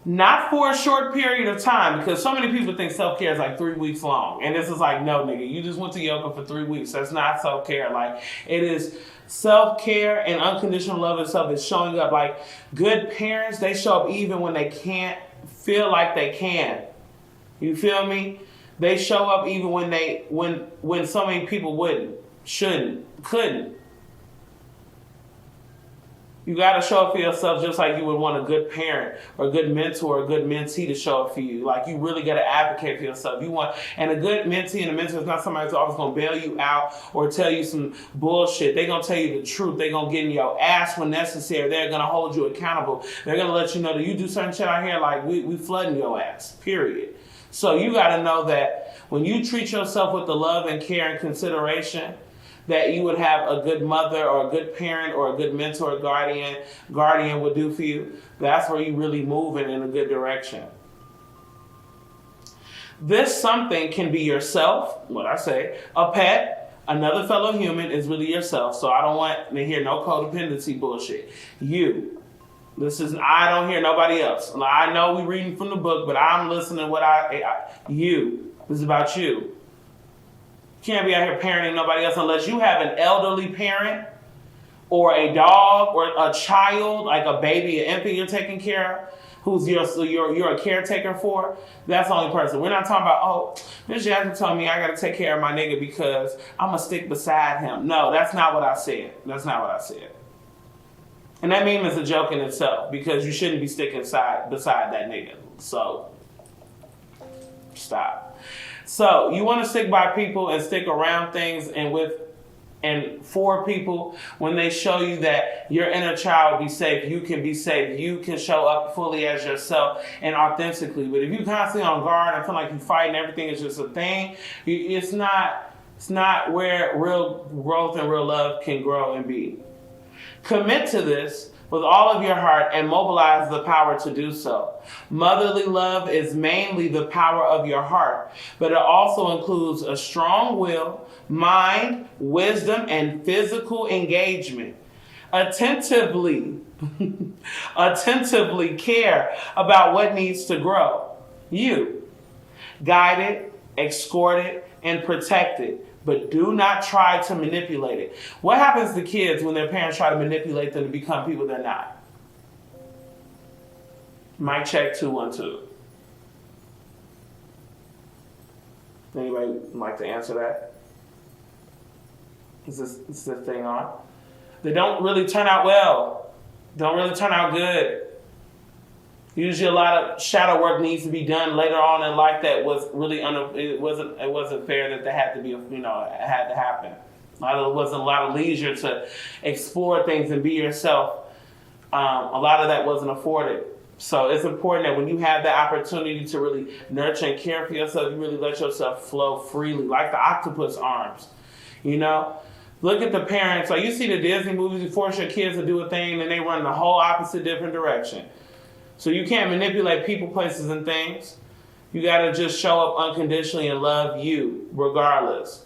Not for a short period of time, because so many people think self-care is like 3 weeks long. And this is like, no, nigga, you just went to yoga for 3 weeks. That's not self-care. Like, it is self-care and unconditional love itself is showing up. Like, good parents, they show up even when they can't feel like they can. You feel me? They show up even when so many people wouldn't, shouldn't, couldn't. You gotta show up for yourself just like you would want a good parent or a good mentor or a good mentee to show up for you. Like, you really gotta advocate for yourself. And a good mentee and a mentor is not somebody who's always gonna bail you out or tell you some bullshit. They're gonna tell you the truth. They're gonna get in your ass when necessary. They're gonna hold you accountable. They're gonna let you know that you do certain shit out here, like we flooding your ass, period. So you gotta know that when you treat yourself with the love and care and consideration that you would have a good mother or a good parent or a good mentor or guardian would do for you, that's where you really moving in a good direction. This something can be yourself, what I say, a pet, another fellow human is really yourself. So I don't want to hear no codependency bullshit. You. I don't hear nobody else. I know we reading from the book, but I'm listening to you. This is about you. You can't be out here parenting nobody else unless you have an elderly parent or a dog or a child, like a baby, an infant you're taking care of, who's you're a caretaker for. That's the only person. We're not talking about, oh, Miss Jasmine told me I got to take care of my nigga because I'm going to stick beside him. No, that's not what I said. That's not what I said. And that meme is a joke in itself because you shouldn't be sticking beside that nigga. So, stop. So, you want to stick by people and stick around things and for people when they show you that your inner child will be safe, you can be safe, you can show up fully as yourself and authentically. But if you're constantly on guard and feel like you're fighting, everything is just a thing, it's not where real growth and real love can grow and be. Commit to this with all of your heart and mobilize the power to do so. Motherly love is mainly the power of your heart, but it also includes a strong will, mind, wisdom, and physical engagement. Attentively care about what needs to grow. You. Guided, escorted, and protected but do not try to manipulate it. What happens to kids when their parents try to manipulate them to become people they're not? Mic check 212. Anybody like to answer that? Is this thing on? They don't really turn out well. Don't really turn out good. Usually a lot of shadow work needs to be done later on in life that was really it wasn't fair that had to be, it had to happen. There wasn't a lot of leisure to explore things and be yourself. A lot of that wasn't afforded. So it's important that when you have that opportunity to really nurture and care for yourself, you really let yourself flow freely, like the octopus arms. Look at the parents. Like, you see the Disney movies, you force your kids to do a thing and they run the whole opposite different direction. So you can't manipulate people, places, and things. You got to just show up unconditionally and love you regardless.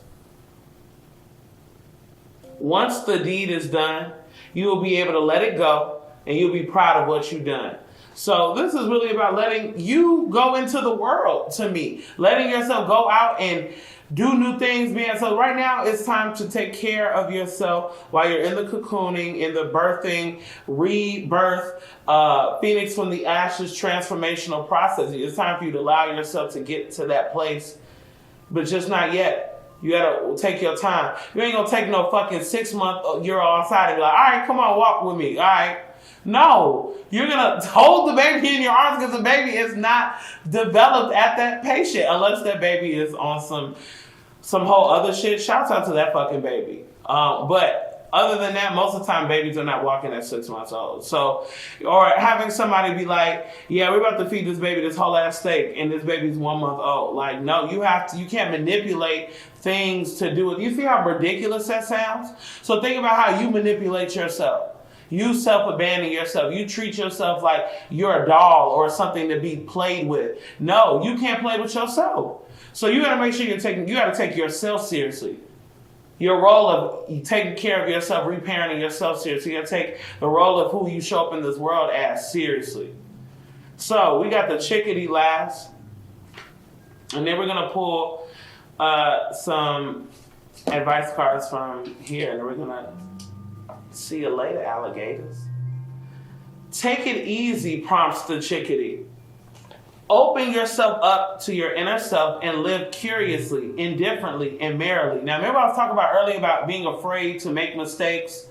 Once the deed is done, you will be able to let it go and you'll be proud of what you've done. So this is really about letting you go into the world, to me. Letting yourself go out and do new things. So right now it's time to take care of yourself while you're in the cocooning, in the birthing, rebirth, phoenix from the ashes transformational process. It's time for you to allow yourself to get to that place, but just not yet. You gotta take your time. You ain't gonna take no fucking 6 month, you're outside and be like, all right, come on, walk with me, all right? No, you're gonna hold the baby in your arms because the baby is not developed at that patient unless that baby is on some whole other shit. Shouts out to that fucking baby. But other than that, most of the time babies are not walking at 6 months old. So, or having somebody be like, yeah, we're about to feed this baby this whole ass steak and this baby's 1 month old. Like, no, you can't manipulate things to do it. You see how ridiculous that sounds? So think about how you manipulate yourself. You self-abandon yourself. You treat yourself like you're a doll or something to be played with. No, you can't play with yourself. So you gotta make sure you gotta take yourself seriously. Your role of taking care of yourself, reparenting yourself seriously. You gotta take the role of who you show up in this world as seriously. So we got the chickadee last. And then we're gonna pull some advice cards from here. And we're gonna see you later, alligators. Take it easy, prompts the chickadee. Open yourself up to your inner self and live curiously, indifferently, and merrily. Now, remember I was talking about earlier about being afraid to make mistakes?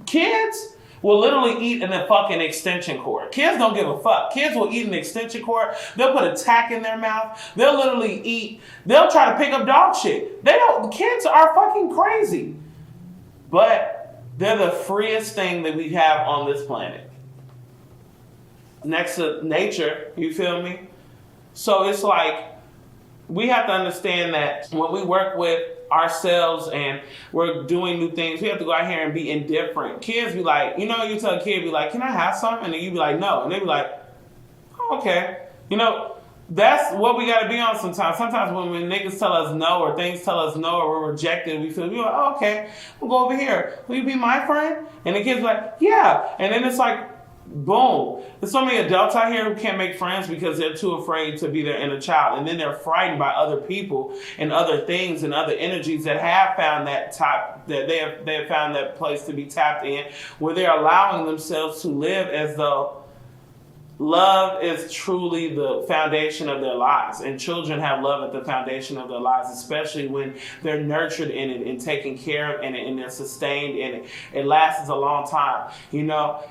Kids will literally eat in a fucking extension cord. Kids don't give a fuck. Kids will eat an extension cord. They'll put a tack in their mouth. They'll literally eat. They'll try to pick up dog shit. Kids are fucking crazy. But they're the freest thing that we have on this planet. Next to nature, you feel me? So it's like, we have to understand that when we work with ourselves and we're doing new things, we have to go out here and be indifferent. Kids be like, you tell a kid, be like, can I have something? And then you be like, no. And they be like, oh, okay. That's what we got to be on sometimes. Sometimes when niggas tell us no or things tell us no or we're rejected, we're like, oh, okay, we'll go over here. Will you be my friend? And the kid's like, yeah. And then it's like, boom. There's so many adults out here who can't make friends because they're too afraid to be their inner child. And then they're frightened by other people and other things and other energies that have found that they have found that place to be tapped in, where they're allowing themselves to live as though love is truly the foundation of their lives. And children have love at the foundation of their lives, especially when they're nurtured in it and taken care of in it and they're sustained in it. It lasts a long time.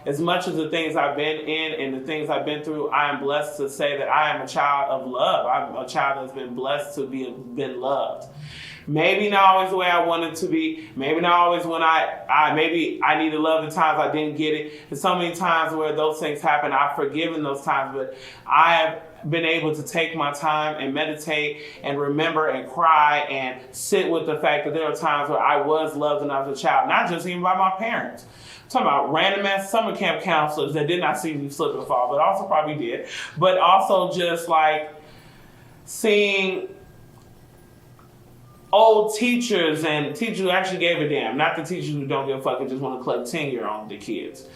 As much as the things I've been in and the things I've been through, I am blessed to say that I am a child of love. I'm a child that's been blessed to been loved. Maybe not always the way I wanted to be. Maybe not always when maybe I needed love at times I didn't get it. And so many times where those things happen, I've forgiven those times. But I have been able to take my time and meditate and remember and cry and sit with the fact that there are times where I was loved when I was a child. Not just even by my parents. I'm talking about random ass summer camp counselors that did not see me slip and fall, but also probably did. But also just like seeing old teachers and teachers who actually gave a damn, not the teachers who don't give a fuck and just want to collect tenure on the kids.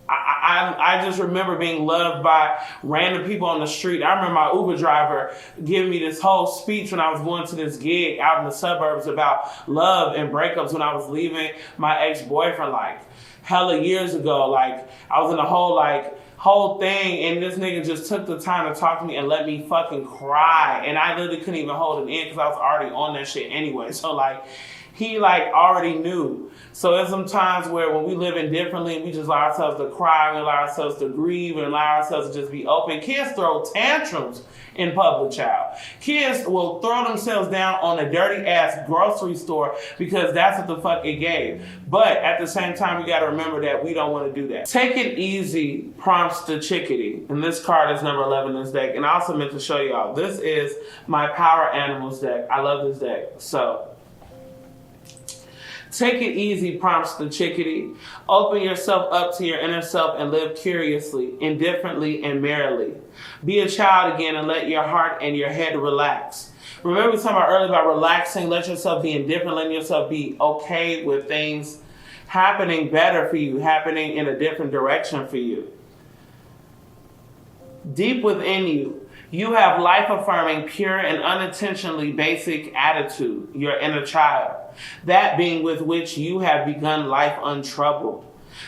I just remember being loved by random people on the street. I remember my Uber driver giving me this whole speech when I was going to this gig out in the suburbs about love and breakups when I was leaving my ex-boyfriend like hella years ago. Like I was in a whole thing, and this nigga just took the time to talk to me and let me fucking cry. And I literally couldn't even hold it in because I was already on that shit anyway. So like, he like already knew. So there's some times where when we live indifferently, we just allow ourselves to cry, we allow ourselves to grieve, and allow ourselves to just be open. Kids throw tantrums in public, child. Kids will throw themselves down on a dirty ass grocery store because that's what the fuck it gave. But at the same time, we gotta remember that we don't wanna do that. Take It Easy prompts the chickadee. And this card is number 11 in this deck. And I also meant to show y'all, this is my Power Animals deck. I love this deck. So, Take It Easy prompts the chickadee. Open yourself up to your inner self and live curiously, indifferently, and merrily. Be a child again and let your heart and your head relax. Remember we talked about earlier about relaxing, let yourself be indifferent, letting yourself be okay with things happening better for you, happening in a different direction for you. Deep within you, you have life-affirming, pure, and unintentionally basic attitude, your inner child, that being with which you have begun life untroubled.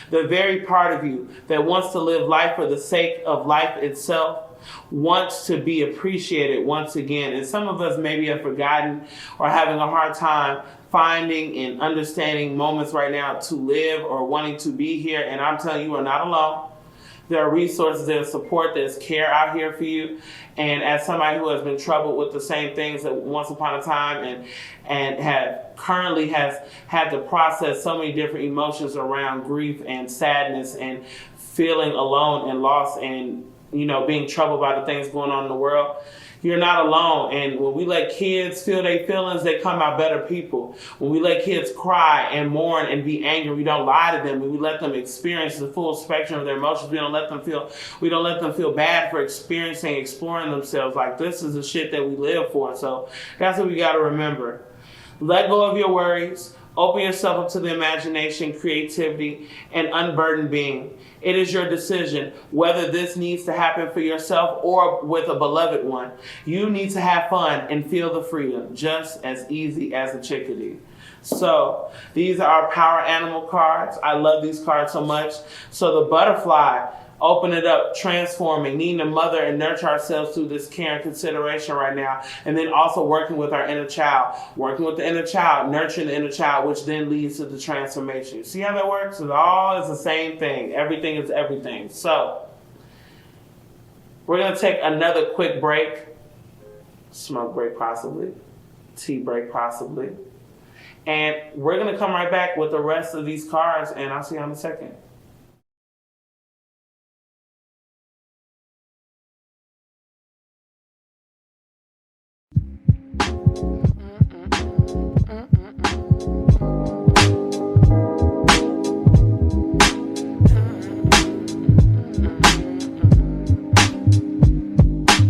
The very part of you that wants to live life for the sake of life itself, wants to be appreciated once again. And some of us maybe have forgotten or having a hard time finding and understanding moments right now to live or wanting to be here. And I'm telling you, you are not alone. There are resources, there's support, there's care out here for you. And as somebody who has been troubled with the same things that once upon a time and currently has had to process so many different emotions around grief and sadness and feeling alone and lost and, you know, being troubled by the things going on in the world, you're not alone. And when we let kids feel their feelings, they come out better people. When we let kids cry and mourn and be angry, we don't lie to them. We let them experience the full spectrum of their emotions. We don't let them feel bad for exploring themselves. Like, this is the shit that we live for. So that's what we got to remember. Let go of your worries. Open yourself up to the imagination, creativity, and unburdened being. It is your decision whether this needs to happen for yourself or with a beloved one. You need to have fun and feel the freedom, just as easy as a chickadee. So these are our Power Animal cards. I love these cards so much. So the butterfly, open it up, transforming, needing to mother and nurture ourselves through this care and consideration right now. And then also working with our inner child, working with the inner child, nurturing the inner child, which then leads to the transformation. See how that works? It all is the same thing. Everything is everything. So we're going to take another quick break. Smoke break possibly. Tea break possibly. And we're going to come right back with the rest of these cards, and I'll see you in a second.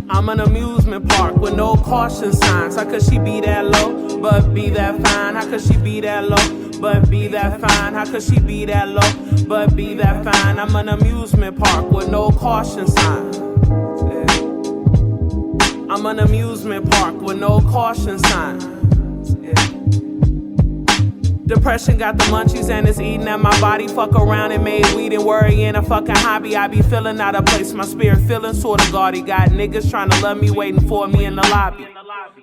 I'm an amusement park with no caution signs. How could she be that low, but be that fine? How could she be that low, but be that fine? How could she be that low, but be that fine? I'm an amusement park with no caution signs. I'm an amusement park with no caution signs. Depression got the munchies and it's eating at my body. Fuck around and made weed and worry ain't a fucking hobby. I be feeling out of place, my spirit feeling sorta gaudy. Got niggas trying to love me, waiting for me in the lobby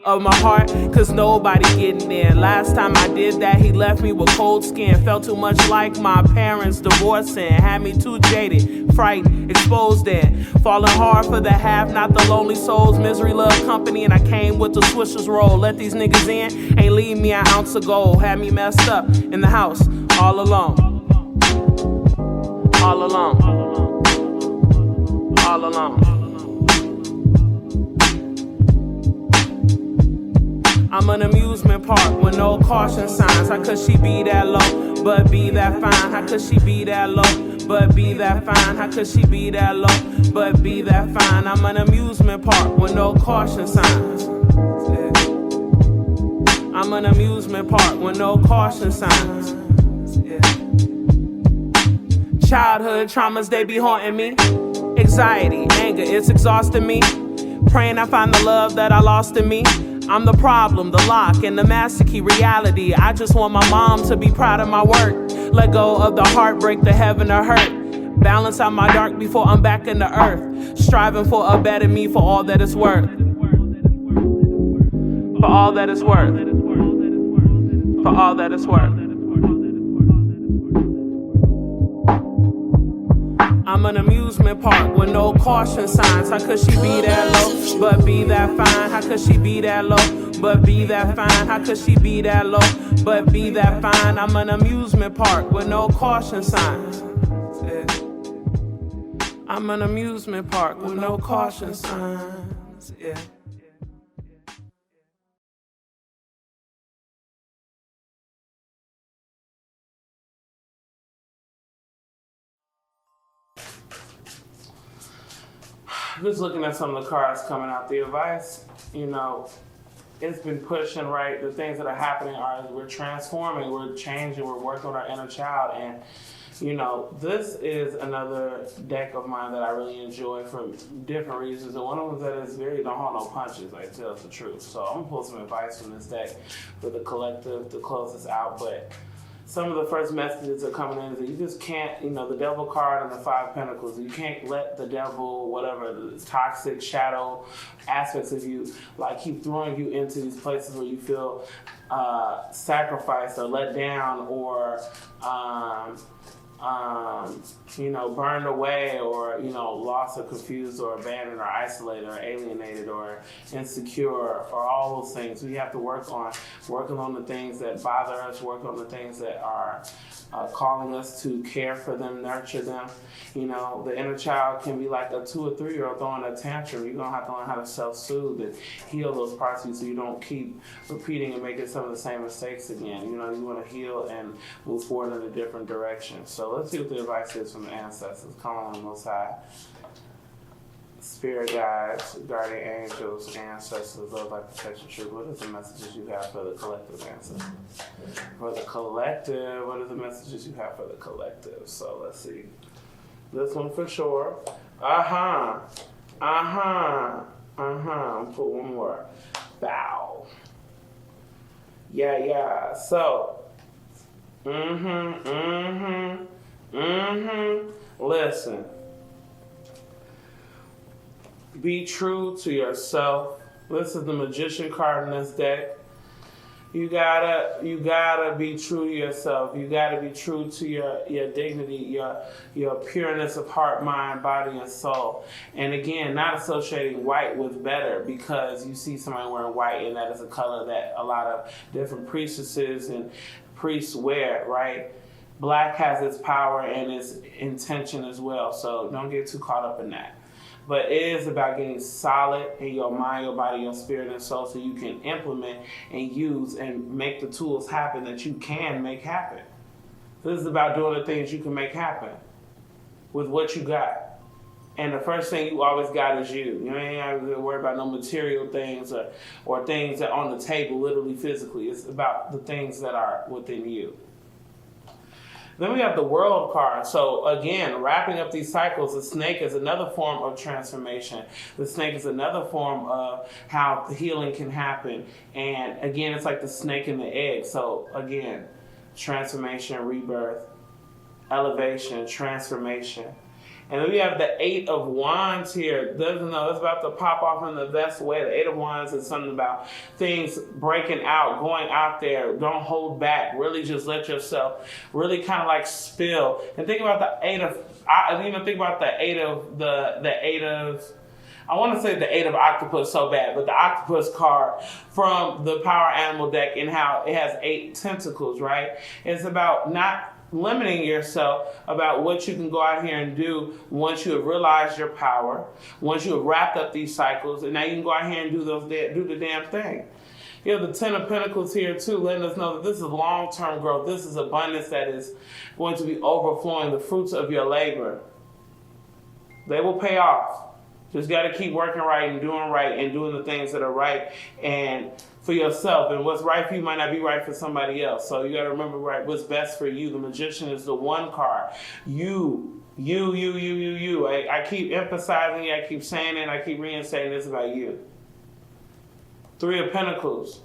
of my heart, cause nobody getting there. Last time I did that, he left me with cold skin. Felt too much like my parents divorcing. Had me too jaded, frightened, exposed and falling hard for the half, not the lonely souls. Misery love company and I came with the Swisher's roll. Let these niggas in, ain't leave me an ounce of gold. Had me messed up in the house, all alone. All alone. All alone. I'm an amusement park with no caution signs. How could she be that low, but be that fine? How could she be that low, but be that fine? How could she be that low, but be that fine? I'm an amusement park with no caution signs. I'm an amusement park with no caution signs. Childhood traumas, they be haunting me. Anxiety, anger, it's exhausting me. Praying I find the love that I lost in me. I'm the problem, the lock, and the master key reality. I just want my mom to be proud of my work. Let go of the heartbreak, the heaven, or hurt. Balance out my dark before I'm back in the earth. Striving for a better me for all that it's worth. For all that it's worth. For all that it's worth. I'm an amusement park with no caution signs. How could she be that low, but be that fine? How could she be that low, but be that fine? How could she be that low, but be that fine? I'm an amusement park with no caution signs. I'm an amusement park with no caution signs. Yeah. Just looking at some of the cards coming out, the advice, it's been pushing, right? The things that are happening are we're transforming, we're changing, we're working with our inner child. And, this is another deck of mine that I really enjoy for different reasons. And one of them that is don't hold no punches, like tells the truth. So I'm gonna pull some advice from this deck for the collective to close this out. But some of the first messages that are coming in is that you just can't, the devil card and the 5 pentacles, you can't let the devil, whatever, the toxic shadow aspects of you, keep throwing you into these places where you feel sacrificed or let down or, burned away or, lost or confused or abandoned or isolated or alienated or insecure or all those things. We have to working on the things that bother us, working on the things that are calling us to care for them, nurture them. The inner child can be like a 2 or 3-year-old throwing a tantrum. You're going to have to learn how to self-soothe and heal those parts of you so you don't keep repeating and making some of the same mistakes again. You want to heal and move forward in a different direction. So let's see what the advice is from the ancestors. Come on, Most High. Spirit guides, guardian angels, ancestors, love, life, protection, truth. What are the messages you have for the collective ancestors? For the collective, what are the messages you have for the collective? So let's see. This one for sure. I'll put one more. Bow. Yeah. So, listen. Be true to yourself. This is the Magician card in this deck. You gotta be true to yourself. You gotta be true to your dignity, your pureness of heart, mind, body, and soul. And again, not associating white with better because you see somebody wearing white and that is a color that a lot of different priestesses and priests wear, right? Black has its power and its intention as well. So don't get too caught up in that. But it is about getting solid in your mind, your body, your spirit, and soul so you can implement and use and make the tools happen that you can make happen. This is about doing the things you can make happen with what you got. And the first thing you always got is you. You ain't have to worry about no material things or things that are on the table, literally, physically. It's about the things that are within you. Then we have the World card. So again, wrapping up these cycles, the snake is another form of transformation. The snake is another form of how the healing can happen. And again, it's like the snake and the egg. So again, transformation, rebirth, elevation, transformation. And then we have the 8 of Wands here. It's about to pop off in the best way. The 8 of Wands is something about things breaking out, going out there. Don't hold back. Really just let yourself really kind of like spill. And think about the 8 of, I want to say the 8 of Octopus so bad, but the Octopus card from the Power Animal deck and how it has 8 tentacles, right? It's about not limiting yourself about what you can go out here and do once you have realized your power, once you have wrapped up these cycles, and now you can go out here and do the damn thing. You have the 10 of Pentacles here too, letting us know that this is long-term growth. This is abundance that is going to be overflowing, the fruits of your labor. They will pay off. Just got to keep working right and doing the things that are right and for yourself, and what's right for you might not be right for somebody else. So you got to remember, right, what's best for you. The Magician is the one card. You. I keep emphasizing it, I keep saying it, I keep reinstating this about you. Three of Pentacles.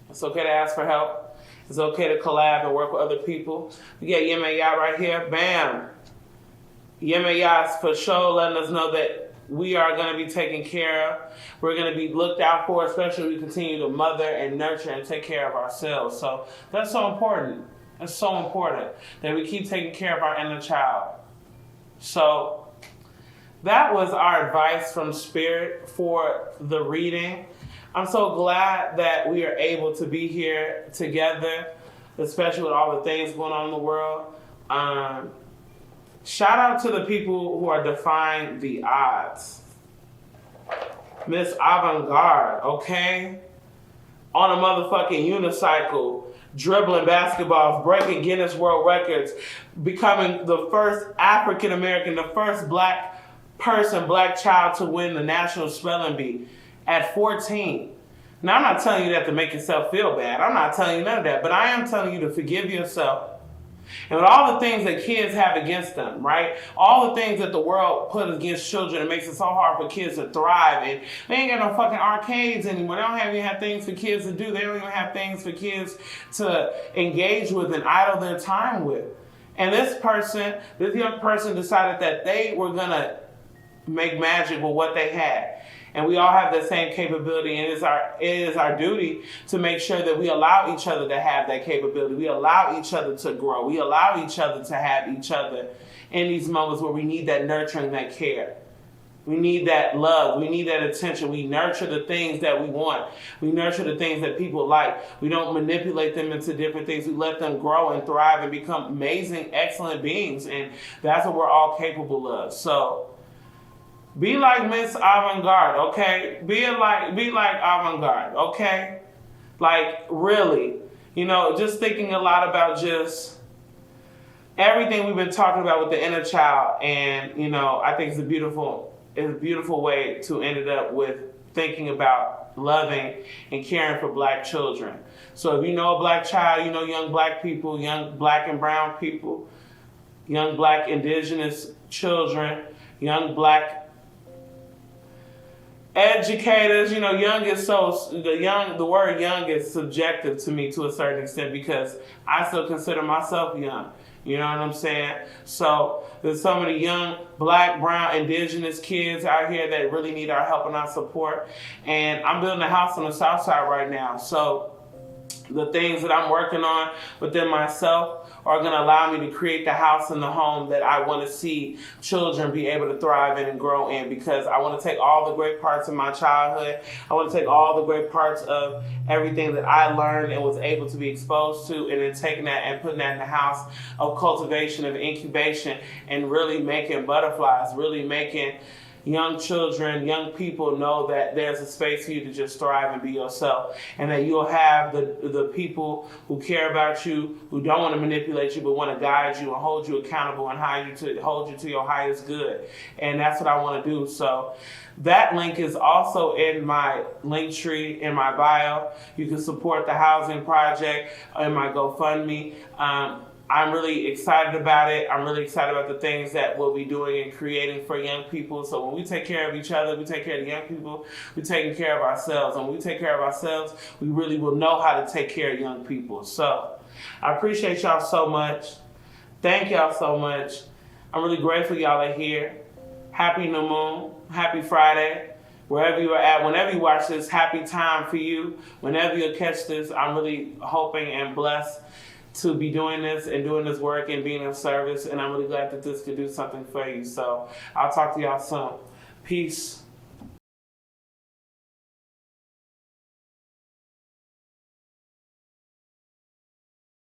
It's okay to ask for help. It's okay to collab and work with other people. We got Yin and Yang right here. Bam. Yin and Yang for sure letting us know that we are going to be taken care of. We're going to be looked out for, especially if we continue to mother and nurture and take care of ourselves. So that's so important. It's so important that we keep taking care of our inner child. So that was our advice from Spirit for the reading. I'm so glad that we are able to be here together, especially with all the things going on in the world. Shout out to the people who are defying the odds. Miss Avant-Garde, okay? On a motherfucking unicycle, dribbling basketballs, breaking Guinness World Records, becoming the first African American, the first black person, black child to win the National Spelling Bee at 14. Now, I'm not telling you that to make yourself feel bad. I'm not telling you none of that. But I am telling you to forgive yourself. And with all the things that kids have against them, right? All the things that the world put against children, it makes it so hard for kids to thrive. And they ain't got no fucking arcades anymore. They don't even have things for kids to do. They don't even have things for kids to engage with and idle their time with. And this young person decided that they were going to make magic with what they had. And we all have the same capability, and it is our duty to make sure that we allow each other to have that capability. We allow each other to grow. We allow each other to have each other in these moments where we need that nurturing, that care. We need that love. We need that attention. We nurture the things that we want. We nurture the things that people like. We don't manipulate them into different things. We let them grow and thrive and become amazing, excellent beings. And that's what we're all capable of. So be like Miss Avant-Garde, okay? Be like Avant-Garde, okay? Like, really. You know, just thinking a lot about just everything we've been talking about with the inner child. And, you know, I think it's a beautiful way to end it up with thinking about loving and caring for black children. So if you know a black child, you know young black people, young black and brown people, young black indigenous children, young black educators, you know, young is the word young is subjective to me to a certain extent because I still consider myself young. You know what I'm saying? So there's so many young black, brown, indigenous kids out here that really need our help and our support. And I'm building a house on the south side right now. So the things that I'm working on within myself are going to allow me to create the house and the home that I want to see children be able to thrive in and grow in, because I want to take all the great parts of my childhood. I want to take all the great parts of everything that I learned and was able to be exposed to, and then taking that and putting that in the house of cultivation, of incubation, and really making butterflies, really making young children, young people know that there's a space for you to just thrive and be yourself, and that you'll have the people who care about you, who don't want to manipulate you, but want to guide you and hold you accountable and hold you to your highest good. And that's what I want to do. So that link is also in my link tree in my bio. You can support the housing project in my GoFundMe. I'm really excited about it. I'm really excited about the things that we'll be doing and creating for young people. So when we take care of each other, we take care of the young people, we're taking care of ourselves. And when we take care of ourselves, we really will know how to take care of young people. So I appreciate y'all so much. Thank y'all so much. I'm really grateful y'all are here. Happy New Moon. Happy Friday. Wherever you are at, whenever you watch this, happy time for you. Whenever you catch this, I'm really hoping and blessed to be doing this and doing this work and being of service. And I'm really glad that this could do something for you. So I'll talk to y'all soon. Peace.